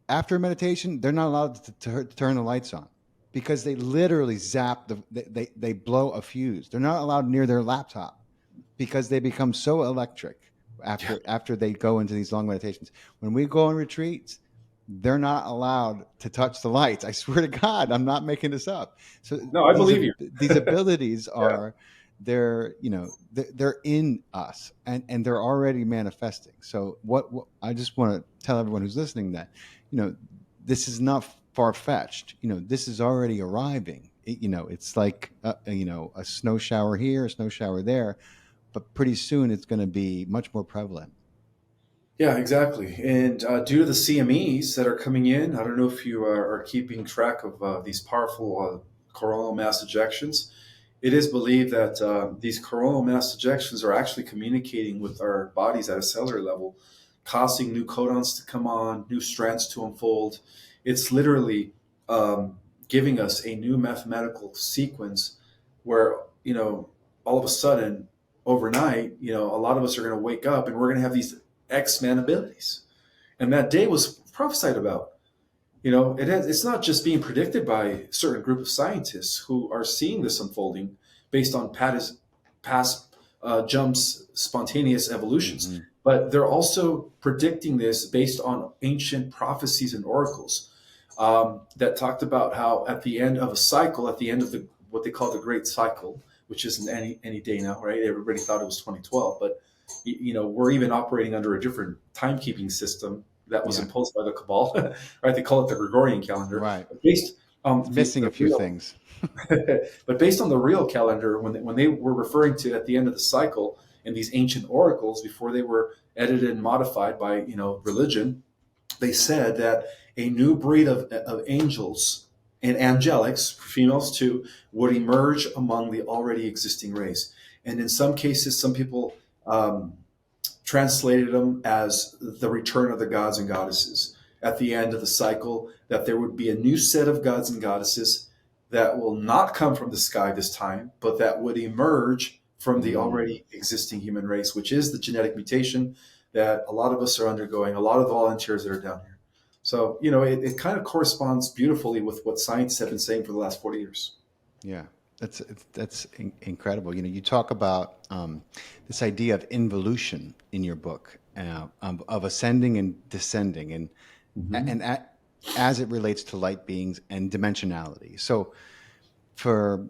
after meditation they're not allowed to turn the lights on because they literally zap they blow a fuse. They're not allowed near their laptop because they become so electric Yeah. after they go into these long meditations. When we go on retreats, they're not allowed to touch the lights. I swear to God, I'm not making this up. So No, I these believe you. these abilities Yeah. are they're in us, and they're already manifesting. So what I just want to tell everyone who's listening that you know this is not far fetched. This is already arriving. It's like a snow shower here, a snow shower there, but pretty soon it's going to be much more prevalent. Yeah, exactly. And due to the CMEs that are coming in, I don't know if you are keeping track of these powerful coronal mass ejections. It is believed that these coronal mass ejections are actually communicating with our bodies at a cellular level, causing new codons to come on, new strands to unfold. It's literally giving us a new mathematical sequence where, all of a sudden, overnight, a lot of us are going to wake up and we're going to have these X-Men abilities. And that day was prophesied about. It's not just being predicted by a certain group of scientists who are seeing this unfolding based on past jumps, spontaneous evolutions, Hmm. but they're also predicting this based on ancient prophecies and oracles that talked about how at the end of a cycle, at the end of what they call the Great Cycle, which isn't any day now, right? Everybody thought it was 2012, but we're even operating under a different timekeeping system that was Yeah, imposed by the cabal, right? They call it the Gregorian calendar, right. but based It's on missing a the few real, things. but based on the real calendar, when they were referring to at the end of the cycle in these ancient oracles before they were edited and modified by religion, they said that a new breed of angels and angelics, females too, would emerge among the already existing race. And in some cases, some people translated them as the return of the gods and goddesses at the end of the cycle, that there would be a new set of gods and goddesses that will not come from the sky this time, but that would emerge from the Mm. already existing human race, which is the genetic mutation that a lot of us are undergoing, a lot of volunteers that are down here. So, it kind of corresponds beautifully with what scientists have been saying for the last 40 years. Yeah, that's incredible. You talk about this idea of involution in your book, of ascending and descending, and Hmm. as it relates to light beings and dimensionality. So, for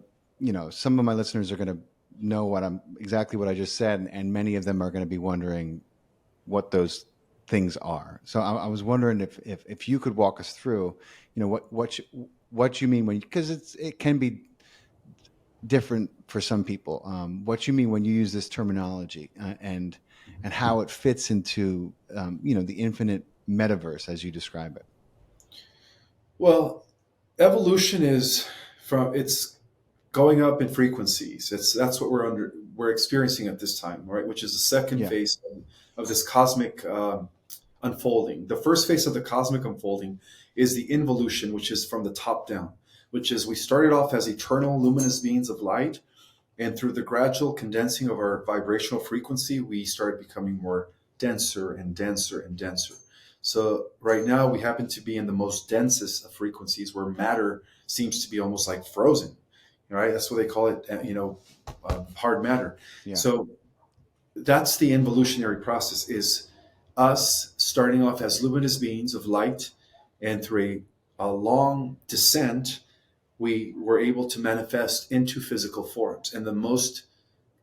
some of my listeners are going to know exactly what I just said, and many of them are going to be wondering what those things are. So, I was wondering if you could walk us through, what you mean when, because it can be different for some people. What you mean when you use this terminology, and how it fits into the infinite metaverse as you describe it. Well, evolution is it's going up in frequencies. That's what we're experiencing at this time, right? Which is the second Yeah. phase of this cosmic unfolding. The first phase of the cosmic unfolding is the involution, which is from the top down, which is we started off as eternal luminous beings of light, and through the gradual condensing of our vibrational frequency, we started becoming more denser and denser and denser. So right now we happen to be in the most densest of frequencies where matter seems to be almost like frozen, right? That's what they call it, hard matter. Yeah. So that's the involutionary process, is us starting off as luminous beings of light, and through a long descent, we were able to manifest into physical forms. And the most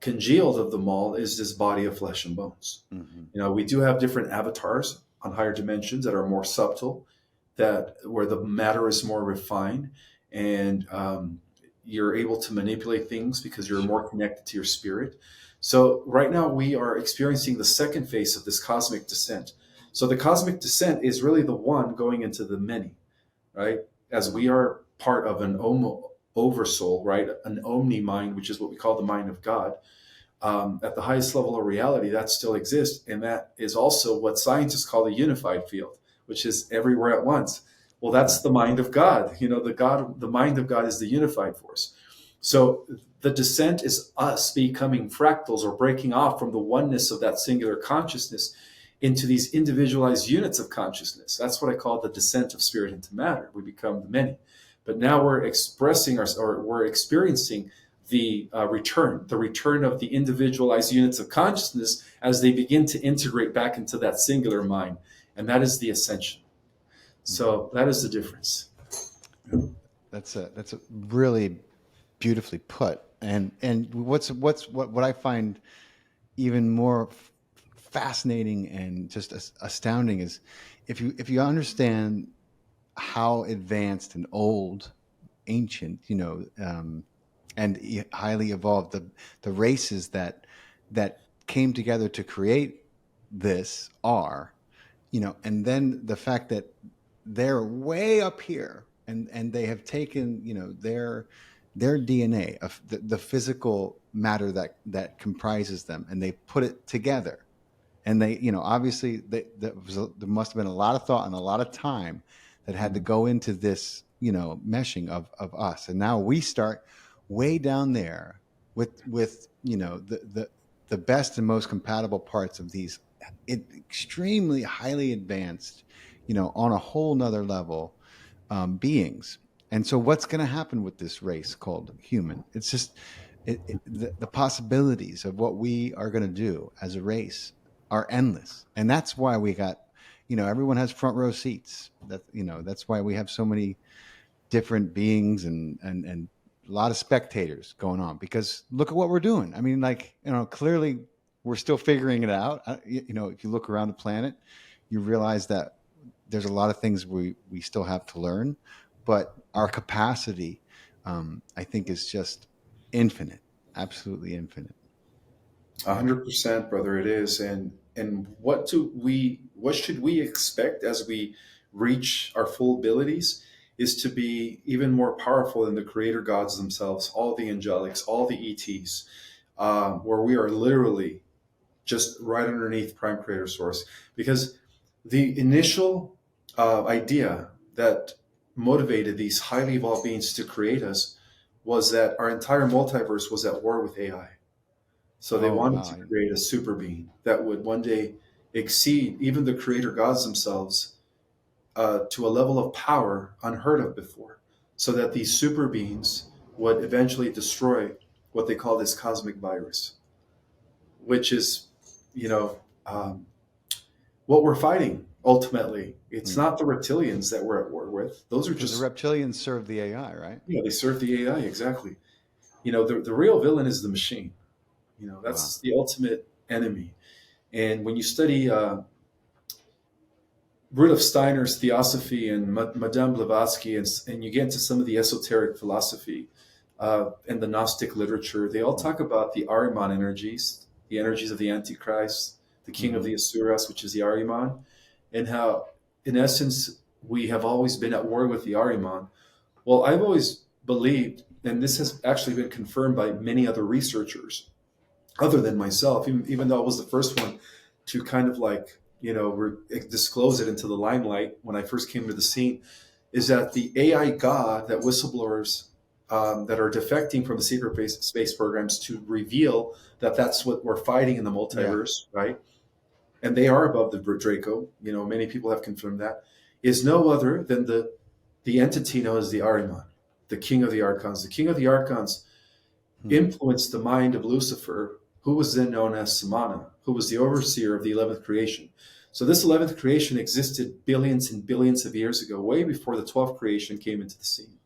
congealed of them all is this body of flesh and bones. Mm-hmm. We do have different avatars on higher dimensions that are more subtle, that where the matter is more refined, and you're able to manipulate things because you're more connected to your spirit. So right now we are experiencing the second phase of this cosmic descent. So the cosmic descent is really the one going into the many, right? As we are part of an oversoul, right? An omni mind, which is what we call the mind of God. At the highest level of reality, that still exists. And that is also what scientists call the unified field, which is everywhere at once. Well, that's the mind of God. The mind of God is the unified force. So the descent is us becoming fractals, or breaking off from the oneness of that singular consciousness into these individualized units of consciousness. That's what I call the descent of spirit into matter. We become the many. But now we're we're experiencing the return of the individualized units of consciousness as they begin to integrate back into that singular mind. And that is the ascension. So that is the difference. That's a really beautifully put. And what I find even more fascinating and just astounding is if you understand how advanced and old, ancient, and highly evolved the races that came together to create this are, and then the fact that they're way up here, and they have taken their DNA of the physical matter that comprises them, and they put it together, and they obviously there must have been a lot of thought and a lot of time that had to go into this meshing of us, and now we start way down there with the best and most compatible parts of these extremely highly advanced, on a whole nother level, beings. And so what's going to happen with this race called human? It's just the possibilities of what we are going to do as a race are endless. And that's why we got, everyone has front row seats. That's why we have so many different beings and a lot of spectators going on, because look at what we're doing. I mean, clearly we're still figuring it out. If you look around the planet, you realize that there's a lot of things we still have to learn, but our capacity, I think, is just infinite, absolutely infinite. 100%, brother, it is. And what should we expect as we reach our full abilities is to be even more powerful than the creator gods themselves, all the angelics, all the ETs, where we are literally just right underneath prime creator source. Because the initial idea that motivated these highly evolved beings to create us was that our entire multiverse was at war with AI. So they wanted to create a super being that would one day exceed even the creator gods themselves, to a level of power unheard of before, so that these super beings would eventually destroy what they call this cosmic virus, which is, what we're fighting ultimately. It's not the reptilians that we're at war with. Those are just the reptilians serve the AI, right? Yeah, they serve the AI, exactly. The real villain is the machine. That's the ultimate enemy. And when you study Rudolf Steiner's Theosophy and Madame Blavatsky, and you get into some of the esoteric philosophy and the Gnostic literature, they all talk about the Ahriman energies, the energies of the Antichrist, the king of the Asuras, which is the Ahriman, and how, in essence, we have always been at war with the Ahriman. Well, I've always believed, and this has actually been confirmed by many other researchers, other than myself, even though I was the first one to kind of disclose it into the limelight when I first came to the scene, is that the AI God that whistleblowers that are defecting from the secret space programs to reveal that that's what we're fighting in the Yeah. multiverse, right? And they are above the Draco. Many people have confirmed that. Is no other than the entity known as the Ahriman, the King of the Archons. The King of the Archons Hmm. influenced the mind of Lucifer, who was then known as Samana, who was the overseer of the 11th creation. So this 11th creation existed billions and billions of years ago, way before the 12th creation came into the scene.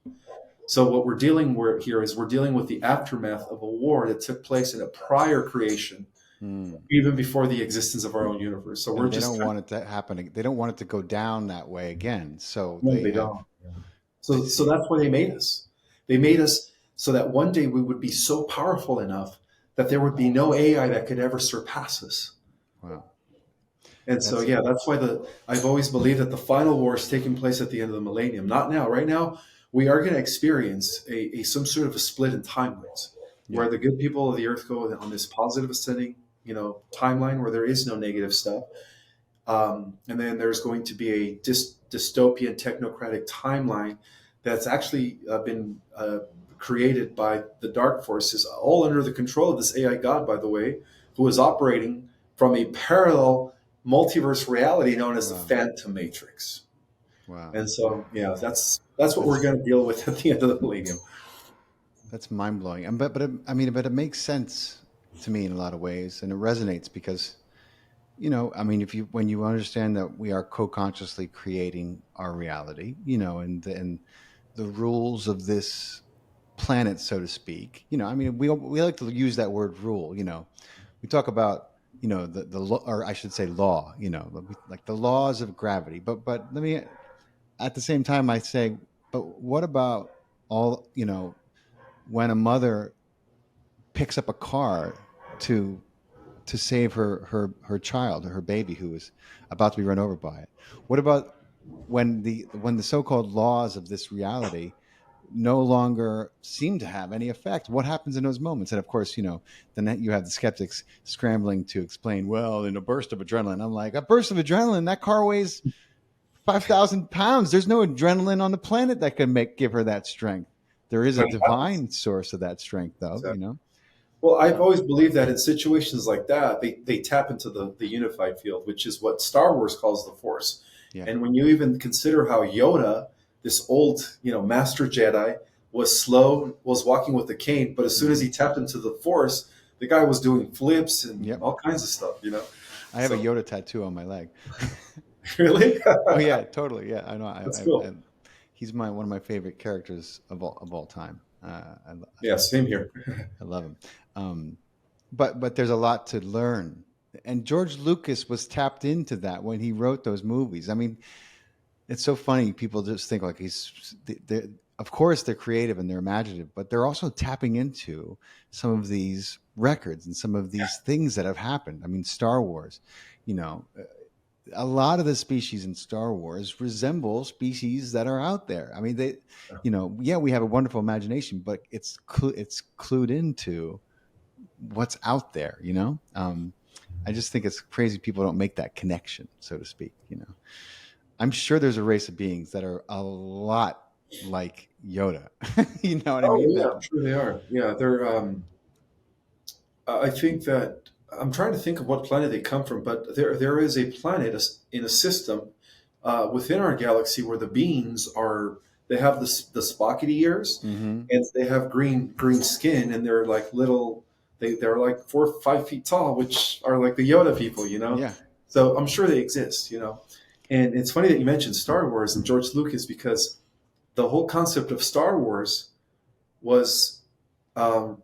So what we're dealing with here is we're dealing with the aftermath of a war that took place in a prior creation, Hmm. even before the existence of our own universe. So we're And they just don't want it to happen. They don't want it to go down that way again. So no, they they have. don't. I So see. that's why they made us. They made us so that one day we would be so powerful enough that there would be no AI that could ever surpass us. Wow. And so, That's yeah, that's why I've always believed that the final war is taking place at the end of the millennium. Not now. Right now, we are going to experience some sort of a split in timelines, yeah. where the good people of the earth go on this positive ascending, timeline where there is no negative stuff, and then there's going to be a dystopian technocratic timeline that's actually been created by the dark forces, all under the control of this AI God, by the way, who is operating from a parallel multiverse reality known as the Wow. Phantom Matrix. Wow. And so, yeah, that's what we're That's going to deal with at the end of the millennium. that's mind blowing. And I mean, but it makes sense to me in a lot of ways, and it resonates because I mean, if you when you understand that we are co-consciously creating our reality, and the rules of this planet, so to speak. I mean, we like to use that word rule. We talk about the law, or I should say law. Like the laws of gravity. But let me at the same time I say, but what about all when a mother picks up a car to to save her child or her baby who is about to be run over by it? What about when the so-called laws of this reality no longer seem to have any effect? What happens in those moments? And of course, then you have the skeptics scrambling to explain, well, in a burst of adrenaline. I'm like, a burst of adrenaline? That car weighs 5,000 pounds. There's no adrenaline on the planet that can give her that strength. There is a But it happens. divine source of that strength, though, Well, I've Um, always believed that in situations like that, they tap into the unified field, which is what Star Wars calls the Force. yeah. And when you even consider how Yoda, this old, Master Jedi, was slow, was walking with a cane, but as soon as Hmm. he tapped into the Force, the guy was doing flips and Yep. all kinds of stuff. I have a So, Yoda tattoo on my leg. really? Oh yeah, totally. Yeah, I know. That's cool. He's one of my favorite characters of all time. Yeah, same here. I love him. Um, but there's a lot to learn, and George Lucas was tapped into that when he wrote those movies. I mean, it's so funny. People just think like of course they're creative and they're imaginative, but they're also tapping into some of these records and some of these things that have happened. I mean, Star Wars, you know, a lot of the species in Star Wars resemble species that are out there. I mean, yeah, we have a wonderful imagination, but it's clued into what's out there. I just think it's crazy people don't make that connection, so to speak. I'm sure there's a race of beings that are a lot like Yoda. You know what I Oh, mean? yeah, That I'm sure they are. Yeah, they're. I think that I'm trying to think of what planet they come from, but there is a planet in a system within our galaxy where the beings are. They have the spockety ears, hmm and they have green skin, and they're like little. They're like 4 or 5 feet tall, which are like the Yoda people. Yeah. So I'm sure they exist. And it's funny that you mentioned Star Wars and George Lucas because the whole concept of Star Wars was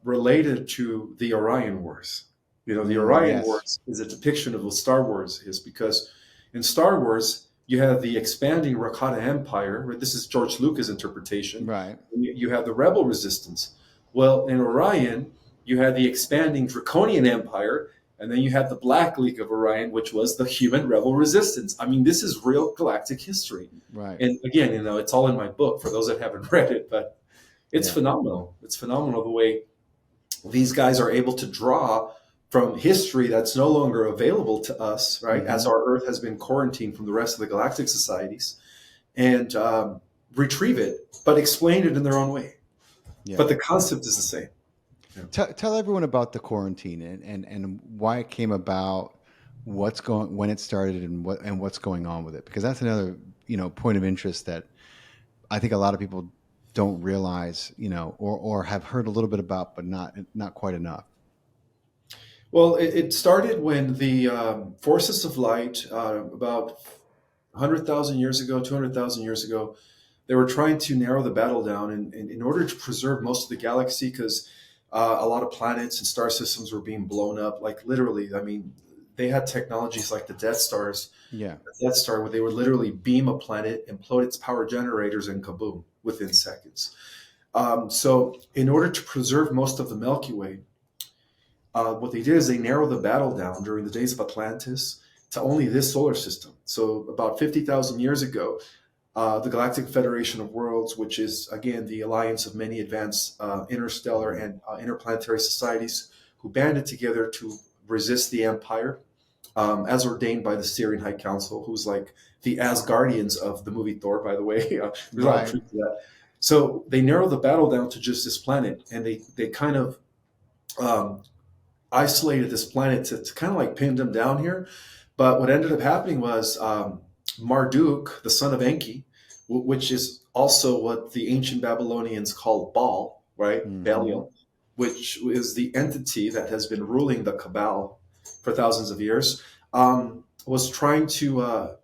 related to the Orion Wars. The Orion Yes. Wars is a depiction of what Star Wars is because in Star Wars, you have the expanding Rakata Empire. Right? This is George Lucas' interpretation. Right. You have the Rebel Resistance. Well, in Orion, you had the expanding Draconian Empire, and then you had the Black League of Orion, which was the Human Rebel Resistance. I mean, this is real galactic history. Right. And again, it's all in my book for those that haven't read it, but it's Yeah. phenomenal. It's phenomenal the way these guys are able to draw from history that's no longer available to us, right? As Hmm. our Earth has been quarantined from the rest of the galactic societies, and retrieve it, but explain it in their own way. Yeah. But the concept is the same. Yeah. Tell everyone about the quarantine and why it came about, when it started, and what's going on with it. Because that's another point of interest that I think a lot of people don't realize, or have heard a little bit about, but not quite enough. Well, it started when the forces of light, about 100,000 years ago, 200,000 years ago, they were trying to narrow the battle down in order to preserve most of the galaxy because a lot of planets and star systems were being blown up. Like literally, I mean, they had technologies like the Death Stars, Yeah. the Death Star, where they would literally beam a planet, implode its power generators, and kaboom within seconds. So, in order to preserve most of the Milky Way, what they did is they narrowed the battle down during the days of Atlantis to only this solar system. So, about 50,000 years ago, the Galactic Federation of Worlds, which is again the alliance of many advanced interstellar and interplanetary societies who banded together to resist the Empire, as ordained by the Syrian High Council, who's like the Asgardians of the movie Thor, by the way. There's a lot of Right. truth to that. So they narrowed the battle down to just this planet, and they kind of um, isolated this planet to kind of like pin them down here. But what ended up happening was Marduk, the son of Enki, which is also what the ancient Babylonians called Baal, right? Hmm. Belial, which is the entity that has been ruling the Cabal for thousands of years, was trying to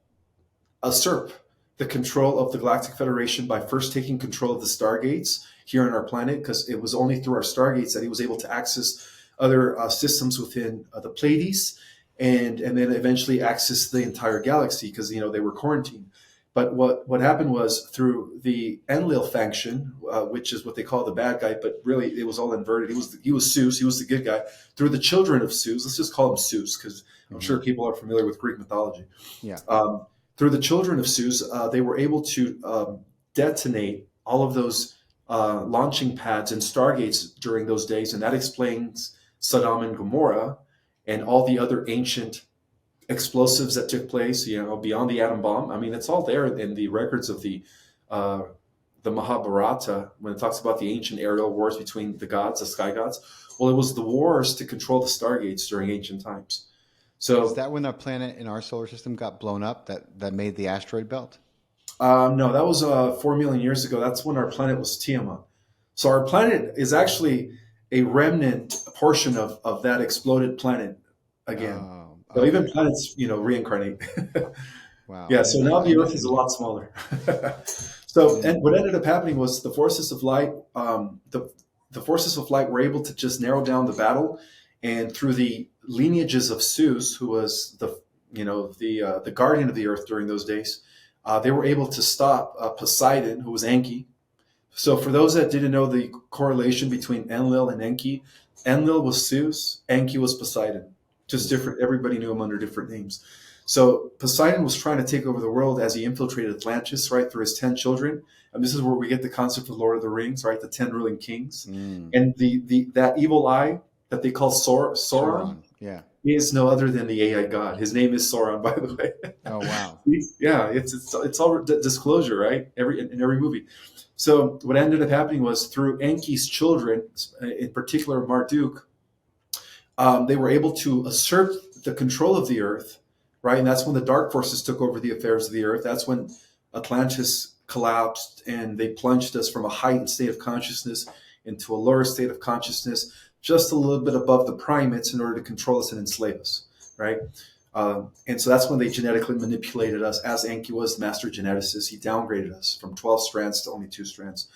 usurp the control of the Galactic Federation by first taking control of the stargates here on our planet, because it was only through our stargates that he was able to access other systems within the Pleiades, and then eventually access the entire galaxy because they were quarantined. But what happened was through the Enlil faction, which is what they call the bad guy, but really it was all inverted. He was Zeus. He was the good guy. Through the children of Zeus, let's just call him Zeus because I'm Hmm. sure people are familiar with Greek mythology. Yeah. Um, Through the children of Zeus, they were able to detonate all of those launching pads and stargates during those days, and that explains Sodom and Gomorrah and all the other ancient explosives that took place. Beyond the atom bomb. I mean, it's all there in the records of uh, the Mahabharata when it talks about the ancient aerial wars between the gods, the sky gods. Well, it was the wars to control the stargates during ancient times. Is So that when the planet in our solar system got blown up that made the asteroid belt? No, that was 4 million years ago. That's when our planet was Tiamat. So our planet is actually a remnant portion of that exploded planet again. Oh, So even okay. planets, reincarnate. Wow. Yeah. So now I the didn't. Earth is a lot smaller. So, and what ended up happening was the forces of light, the forces of light were able to just narrow down the battle, and through the lineages of Zeus, who was the guardian of the Earth during those days, they were able to stop Poseidon, who was Enki. So, for those that didn't know the correlation between Enlil and Enki, Enlil was Zeus, Enki was Poseidon. Just different. Everybody knew him under different names. So Poseidon was trying to take over the world as he infiltrated Atlantis, right, through his 10 children. And this is where we get the concept of Lord of the Rings, right, the 10 ruling kings. Mm. And the that evil eye that they call Sauron Sauron. Yeah. is no other than the AI god. His name is Sauron, by the way. Oh, wow. Yeah, it's all disclosure, right? In every movie. So what ended up happening was through Enki's children, in particular Marduk, they were able to assert the control of the earth, right? And that's when the dark forces took over the affairs of the earth. That's when Atlantis collapsed and they plunged us from a heightened state of consciousness into a lower state of consciousness, just a little bit above the primates in order to control us and enslave us, right? And so that's when they genetically manipulated us. As Enki was the master geneticist, he downgraded us from 12 strands to only 2 strands.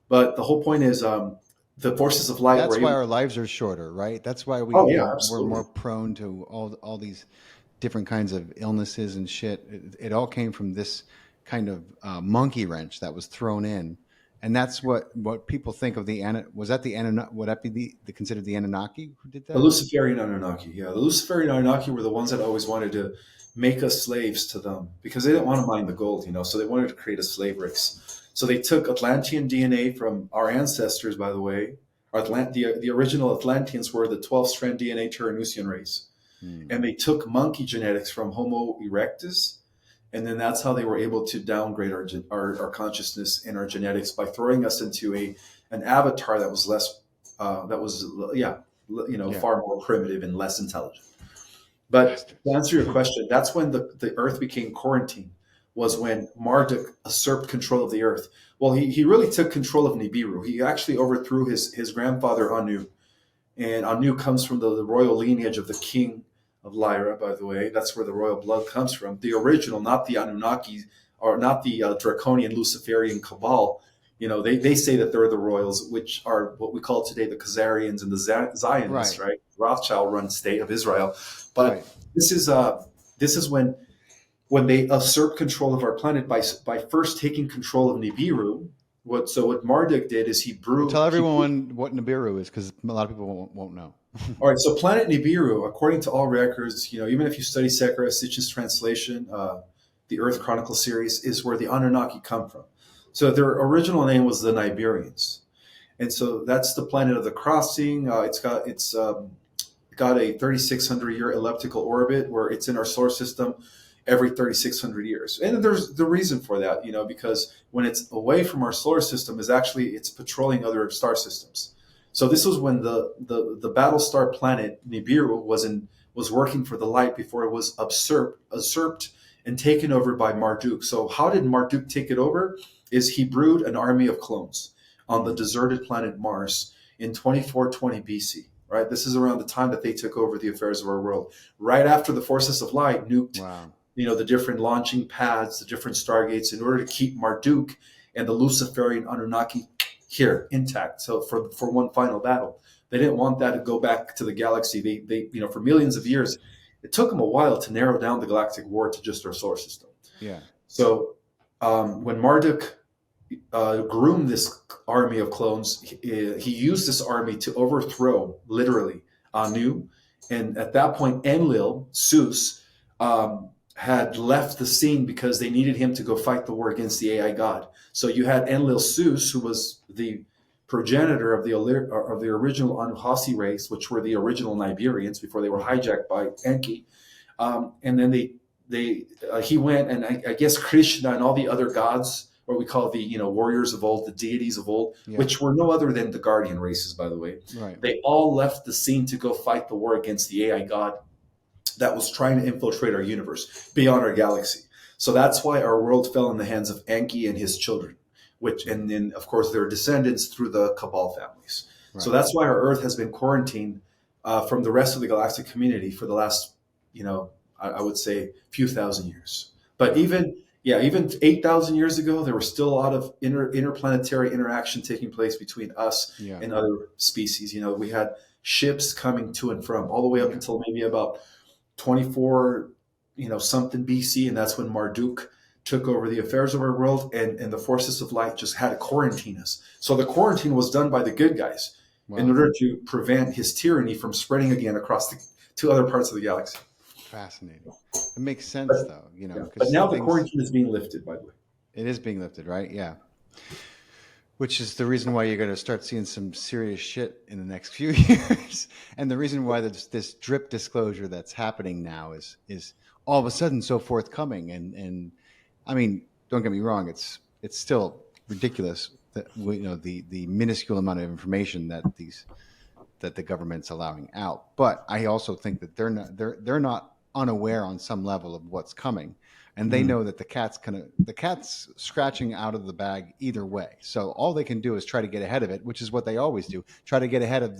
But the whole point is the forces of light were That's why able. our lives are shorter, right? That's why Oh, yeah, we're more absolutely. prone to all these different kinds of illnesses and shit. It all came from this kind of monkey wrench that was thrown in, and that's what people think of was that the Anunnaki? Would that be the considered the Anunnaki who did The that? Luciferian Anunnaki, yeah. The Luciferian Anunnaki were the ones that always wanted to make us slaves to them because they didn't want to mine the gold, so they wanted to create a slave race. So they took Atlantean DNA from our ancestors, by the way, The original Atlanteans were the 12-strand DNA Venusian race, Hmm. and they took monkey genetics from Homo erectus, and then that's how they were able to downgrade our consciousness and our genetics by throwing us into an avatar that was less that was yeah Yeah. far more primitive and less intelligent. But to Bastards. answer your question, that's when the Earth became quarantined, was when Marduk usurped control of the Earth. Well, he really took control of Nibiru. He actually overthrew his grandfather Anu. And Anu comes from the royal lineage of the king of Lyra, by the way. That's where the royal blood comes from. The original, not the Anunnaki, or not the draconian Luciferian cabal. They say that they're the royals, which are what we call today the Khazarians and the Zionists, Right. right? Rothschild-run state of Israel. Right. But this is when they usurp control of our planet by first taking control of Nibiru. What Marduk did is he Well, tell brewed. everyone what Nibiru is, because a lot of people won't know. All right, so planet Nibiru, according to all records, even if you study Sekara Sitchin's translation, the Earth Chronicle series, is where the Anunnaki come from. So their original name was the Nibirians, and so that's the planet of the crossing. It's got a 3,600-year elliptical orbit where it's in our solar system every 3,600 years, and there's the reason for that, because when it's away from our solar system, it's patrolling other star systems. So this was when the Battlestar planet Nibiru was working for the light before it was usurped and taken over by Marduk. So how did Marduk take it over? Is he brewed an army of clones on the deserted planet Mars in 2420 BC. Right, this is around the time that they took over the affairs of our world. Right after the forces of light nuked, Wow. the different launching pads, the different stargates, in order to keep Marduk and the Luciferian Anunnaki here intact. So for one final battle, they didn't want that to go back to the galaxy. They for millions of years, it took them a while to narrow down the galactic war to just our solar system. Yeah. So when Marduk groomed this army of clones, he used this army to overthrow literally Anu, and at that point Enlil, Zeus, had left the scene because they needed him to go fight the war against the AI god. So you had Enlil Zeus, who was the progenitor of the original Anuhasi race, which were the original Nibirians before they were hijacked by Enki. And then he went, and I guess Krishna and all the other gods, what we call the warriors of old, the deities of old, Yeah. which were no other than the guardian races, by the way. Right. They all left the scene to go fight the war against the AI god that was trying to infiltrate our universe beyond our galaxy. So that's why our world fell in the hands of Enki and his children, and then of course their descendants through the Cabal families. Right. So that's why our Earth has been quarantined from the rest of the galactic community for the last, I would say, few thousand years. But even 8,000 years ago, there was still a lot of interplanetary interaction taking place between us Yeah. and other species. We had ships coming to and from all the way up until maybe about 24, something BC, and that's when Marduk took over the affairs of our world, and the forces of light just had to quarantine us. So the quarantine was done by the good guys in order to prevent his tyranny from spreading again across to other parts of the galaxy. Fascinating. It makes sense, though, But now the quarantine is being lifted, by the way. It is being lifted, right? Yeah. Which is the reason why you're going to start seeing some serious shit in the next few years. And the reason why this drip disclosure that's happening now is all of a sudden so forthcoming. And I mean, don't get me wrong, it's still ridiculous that the minuscule amount of information that the government's allowing out. But I also think that they're not unaware on some level of what's coming. And they know that the cat's scratching out of the bag either way. So all they can do is try to get ahead of it, which is what they always do. Try to get ahead of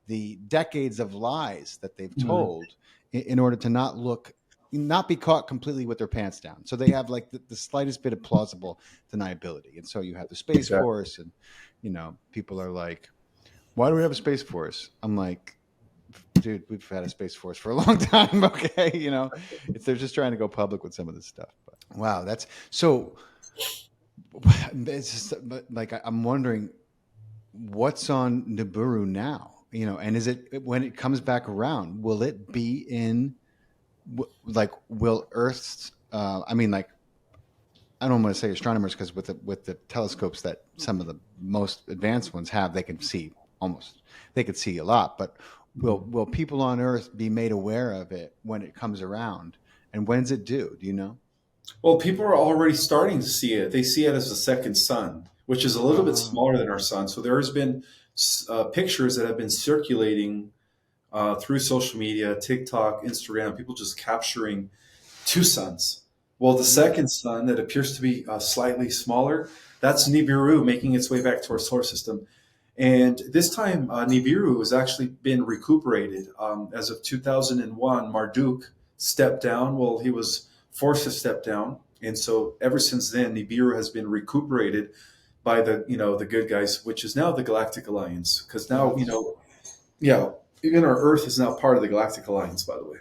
the decades of lies that they've told in order to not be caught completely with their pants down. So they have like the slightest bit of plausible deniability. And so you have the Space Force, and people are like, why do we have a Space Force? I'm like, dude, we've had a Space Force for a long time. Okay. They're just trying to go public with some of this stuff. But wow. That's so, it's just like, I'm wondering what's on Nibiru now, and is it, when it comes back around, will it be will Earth's, I don't want to say astronomers, because with the telescopes that some of the most advanced ones have, they can see almost. They could see a lot, but will people on Earth be made aware of it when it comes around? And when does it do? Do you know? Well, people are already starting to see it. They see it as a second sun, which is a little bit Oh, smaller than our sun. So there has been pictures that have been circulating through social media, TikTok, Instagram, people just capturing two suns. Well, the yeah. second sun that appears to be slightly smaller, that's Nibiru making its way back to our solar system. And this time, Nibiru has actually been recuperated. As of 2001, Marduk stepped down. Well, he was forced to step down. And so ever since then, Nibiru has been recuperated by the good guys, which is now the Galactic Alliance. Because Oh, now, that's yeah, even our Earth is now part of the Galactic Alliance, by the way.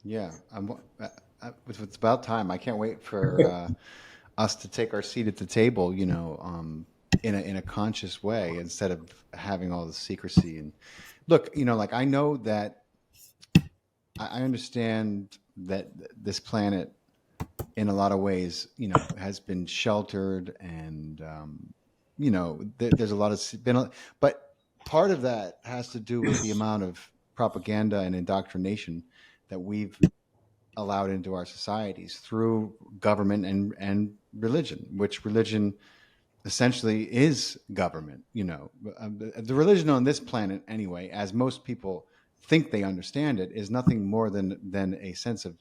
yeah. It's about time. I can't wait for us to take our seat at the table. In a conscious way instead of having all the secrecy. And look, like I know that I understand that this planet, in a lot of ways, has been sheltered, and there's a lot of but part of that has to do with the amount of propaganda and indoctrination that we've allowed into our societies through government and religion, which religion essentially is government. The religion on this planet, anyway, as most people think they understand it, is nothing more than a sense of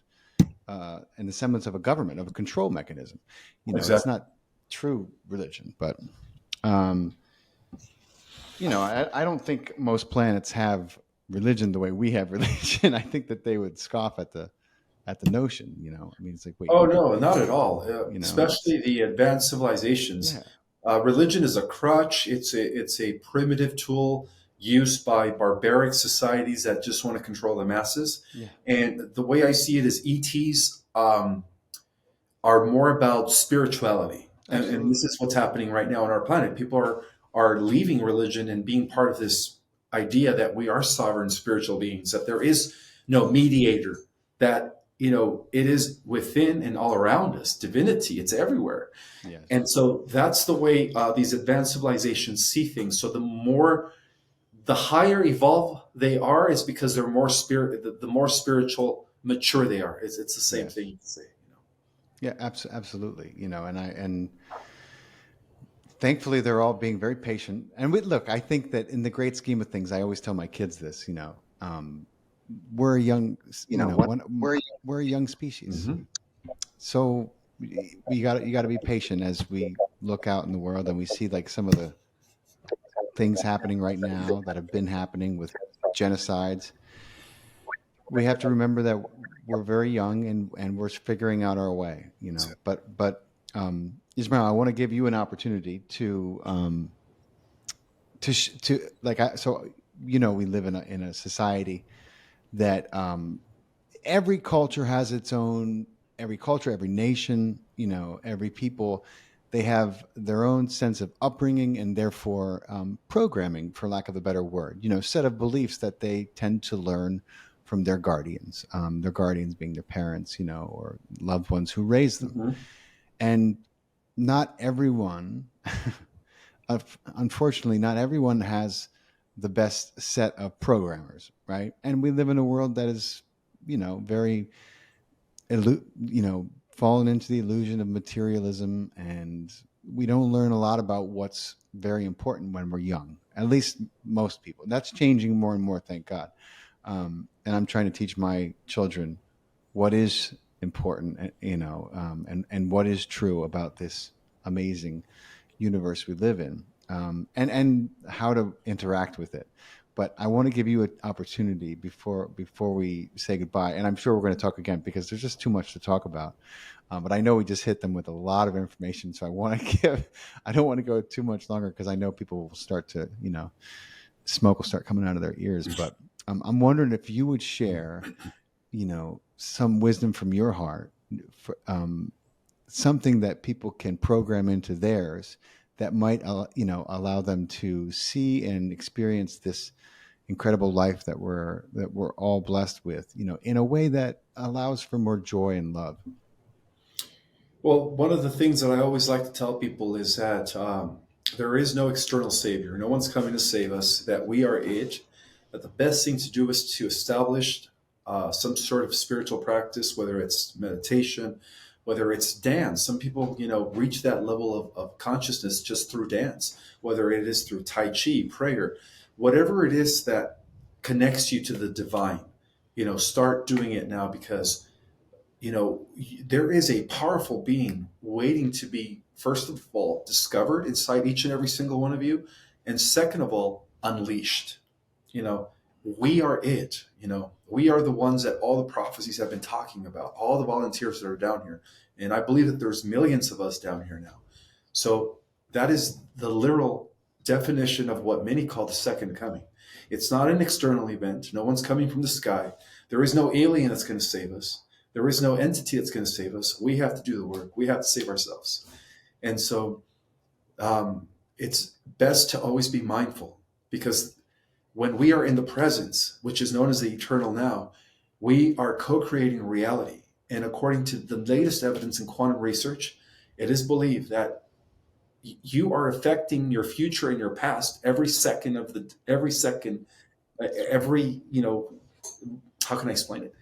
and the semblance of a government, of a control mechanism. It's Exactly. not true religion, but um, I don't think most planets have religion the way we have religion. I think that they would scoff at the notion. I mean, it's like, wait, Oh no, not at all. it's Especially the advanced civilizations. yeah, Religion is a crutch. It's a primitive tool used by barbaric societies that just want to control the masses. yeah, And the way I see it is ETs are more about spirituality, and this absolutely, is what's happening right now on our planet. People are leaving religion and being part of this idea that we are sovereign spiritual beings. That there is no mediator. That it is within and all around us. Divinity. It's everywhere. yes, And so that's the way these advanced civilizations see things. So the higher evolved they are, is because they're more spirit. The more spiritual mature they are. It's the same yes, thing to say. yeah, absolutely. And thankfully they're all being very patient. And look, I think that in the great scheme of things, I always tell my kids this. We're a young, we're a young species. Hmm. So you got to be patient as we look out in the world and we see like some of the things happening right now that have been happening with genocides. We have to remember that we're very young, and we're figuring out our way. But Ismail, I want to give you an opportunity to like we live in a society that every culture has its own, every culture, every nation, every people, they have their own sense of upbringing, and therefore programming, for lack of a better word, set of beliefs that they tend to learn from their guardians being their parents, or loved ones who raised them. Hmm. And not everyone, unfortunately, not everyone has the best set of programmers, right? And we live in a world that is, very, fallen into the illusion of materialism, and we don't learn a lot about what's very important when we're young. At least most people. That's changing more and more, thank God. And I'm trying to teach my children what is important, and what is true about this amazing universe we live in, and how to interact with it. But I want to give you an opportunity before we say goodbye, and I'm sure we're going to talk again because there's just too much to talk about. But I know we just hit them with a lot of information, so I want to give. I don't want to go too much longer because I know people will start to, smoke will start coming out of their ears. But I'm wondering if you would share, some wisdom from your heart, for, something that people can program into theirs that might, allow them to see and experience this incredible life that we're all blessed with, in a way that allows for more joy and love. Well, one of the things that I always like to tell people is that There is no external savior. No one's coming to save us. That we are it. That the best thing to do is to establish some sort of spiritual practice, whether it's meditation, whether it's dance. Some people, reach that level of consciousness just through dance, whether it is through Tai Chi, prayer, whatever it is that connects you to the divine. Start doing it now because there is a powerful being waiting to be, first of all, discovered inside each and every single one of you, and second of all, unleashed. You know, we are it. We are the ones that all the prophecies have been talking about, all the volunteers that are down here. And I believe that there's millions of us down here now. So that is the literal definition of what many call the second coming. It's not an external event. No one's coming from the sky. There is no alien that's going to save us. There is no entity that's going to save us. We have to do the work. We have to save ourselves. And so it's best to always be mindful, because when we are in the presence, which is known as the eternal now, we are co-creating reality. And according to the latest evidence in quantum research, it is believed that you are affecting your future and your past every second, how can I explain it?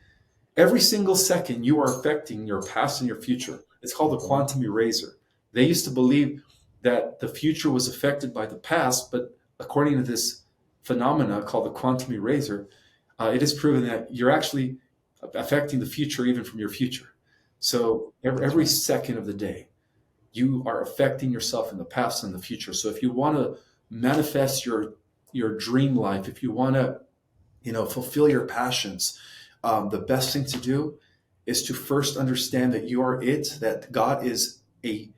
Every single second, you are affecting your past and your future. It's called the quantum eraser. They used to believe that the future was affected by the past, but according to this phenomena called the quantum eraser, it is proven that you're actually affecting the future even from your future. So every second of the day, you are affecting yourself in the past and the future. So if you want to manifest your dream life, if you want to, fulfill your passions, the best thing to do is to first understand that you are it, that God is a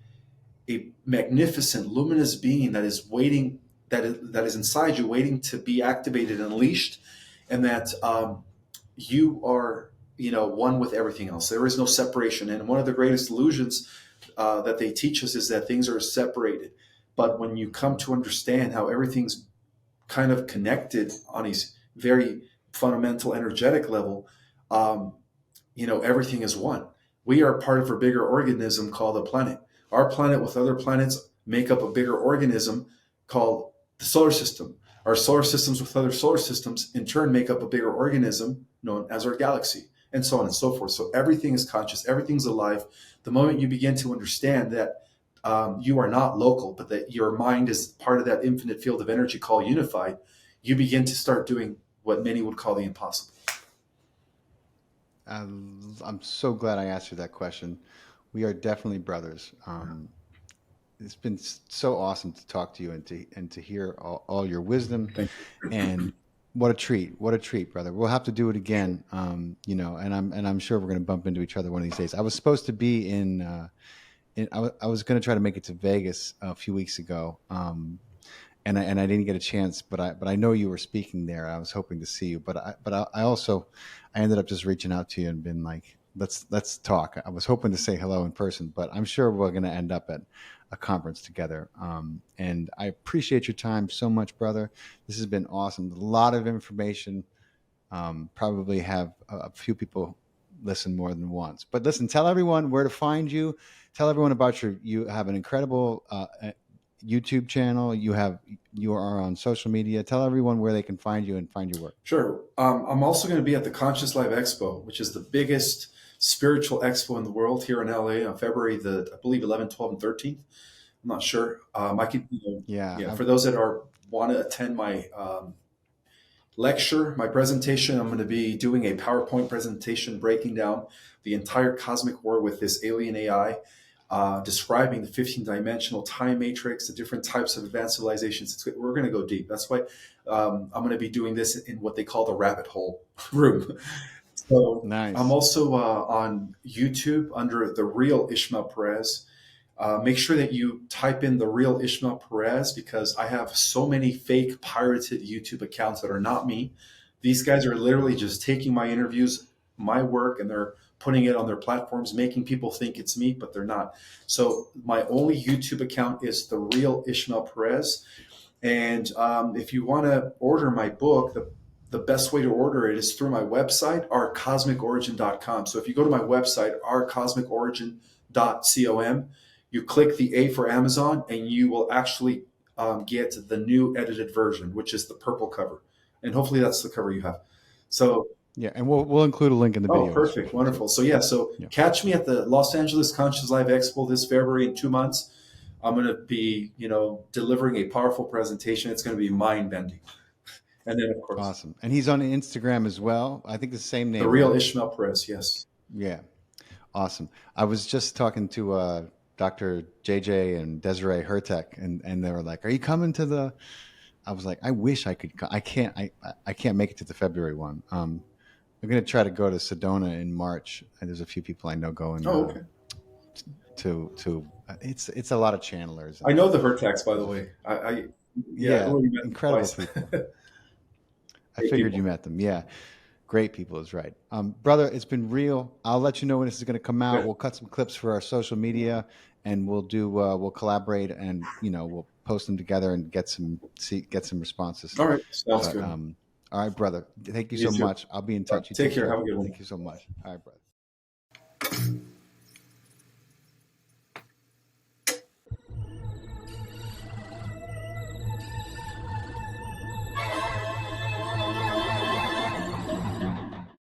magnificent, luminous being that is waiting, that is inside you, waiting to be activated and unleashed, and that you are, one with everything else. There is no separation. And one of the greatest illusions that they teach us is that things are separated. But when you come to understand how everything's kind of connected on a very fundamental energetic level, everything is one. We are part of a bigger organism called a planet. Our planet with other planets make up a bigger organism called the solar system. Our solar systems with other solar systems in turn make up a bigger organism known as our galaxy, and so on and so forth. So everything is conscious, everything's alive. The moment you begin to understand that you are not local, but that your mind is part of that infinite field of energy called unified, you begin to start doing what many would call the impossible. I'm so glad I asked you that question. We are definitely brothers. It's been so awesome to talk to you and to hear all your wisdom. And what a treat! What a treat, brother. We'll have to do it again. And I'm sure we're going to bump into each other one of these days. I was supposed to be I was going to try to make it to Vegas a few weeks ago. And I didn't get a chance, but I know you were speaking there. I was hoping to see you, but I ended up just reaching out to you and been like, let's talk. I was hoping to say hello in person, but I'm sure we're going to end up at a conference together. And I appreciate your time so much, brother. This has been awesome. A lot of information. Probably have a few people listen more than once, but listen, tell everyone where to find you. Tell everyone about you have an incredible YouTube channel. You are on social media. Tell everyone where they can find you and find your work. Sure. I'm also going to be at the Conscious Life Expo, which is the biggest spiritual expo in the world here in LA on February I believe 11th, 12th, and 13th. I'm not sure. I could, for those that want to attend my lecture, my presentation, I'm going to be doing a PowerPoint presentation breaking down the entire cosmic war with this alien AI. Describing the 15-dimensional time matrix, the different types of advanced civilizations. We're going to go deep. That's why I'm going to be doing this in what they call the rabbit hole room. So nice. I'm also on YouTube under The Real Ismael Perez. Make sure that you type in The Real Ismael Perez, because I have so many fake pirated YouTube accounts that are not me. These guys are literally just taking my interviews, my work, and they're putting it on their platforms, making people think it's me, but they're not. So my only YouTube account is The Real Ismael Perez. And if you want to order my book, the best way to order it is through my website, ourcosmicorigin.com. So if you go to my website, ourcosmicorigin.com, you click the A for Amazon, and you will actually get the new edited version, which is the purple cover, and hopefully that's the cover you have. So, Yeah, and we'll include a link in the oh, video perfect, description, too. wonderful. So yeah, so Yeah. catch me at the Los Angeles Conscious Live Expo this February in 2 months. I'm going to be, delivering a powerful presentation. It's going to be mind bending. And then, of course, Awesome. And he's on Instagram as well. I think the same the name, real right? Ismael Perez. Yes. Yeah. Awesome. I was just talking to Dr. JJ and Desiree Hertek, and they were like, "Are you coming to the?" I was like, "I wish I could. I can't. I can't make it to the February one. I'm going to try to go to Sedona in March. And there's a few people I know going Oh, okay. to. It's a lot of channelers. I know the Hertax, by the way. I've already met them incredible twice. people. I Great figured people. you met them. Yeah. Great people is right. Brother, it's been real. I'll let you know when this is going to come out. Good. We'll cut some clips for our social media, and we'll collaborate, and we'll post them together and get some responses. All right. Sounds But, good. all right, brother. Thank you You so too. much. I'll be in touch. You Take care. Have a good one. Thank you so much. All right, brother.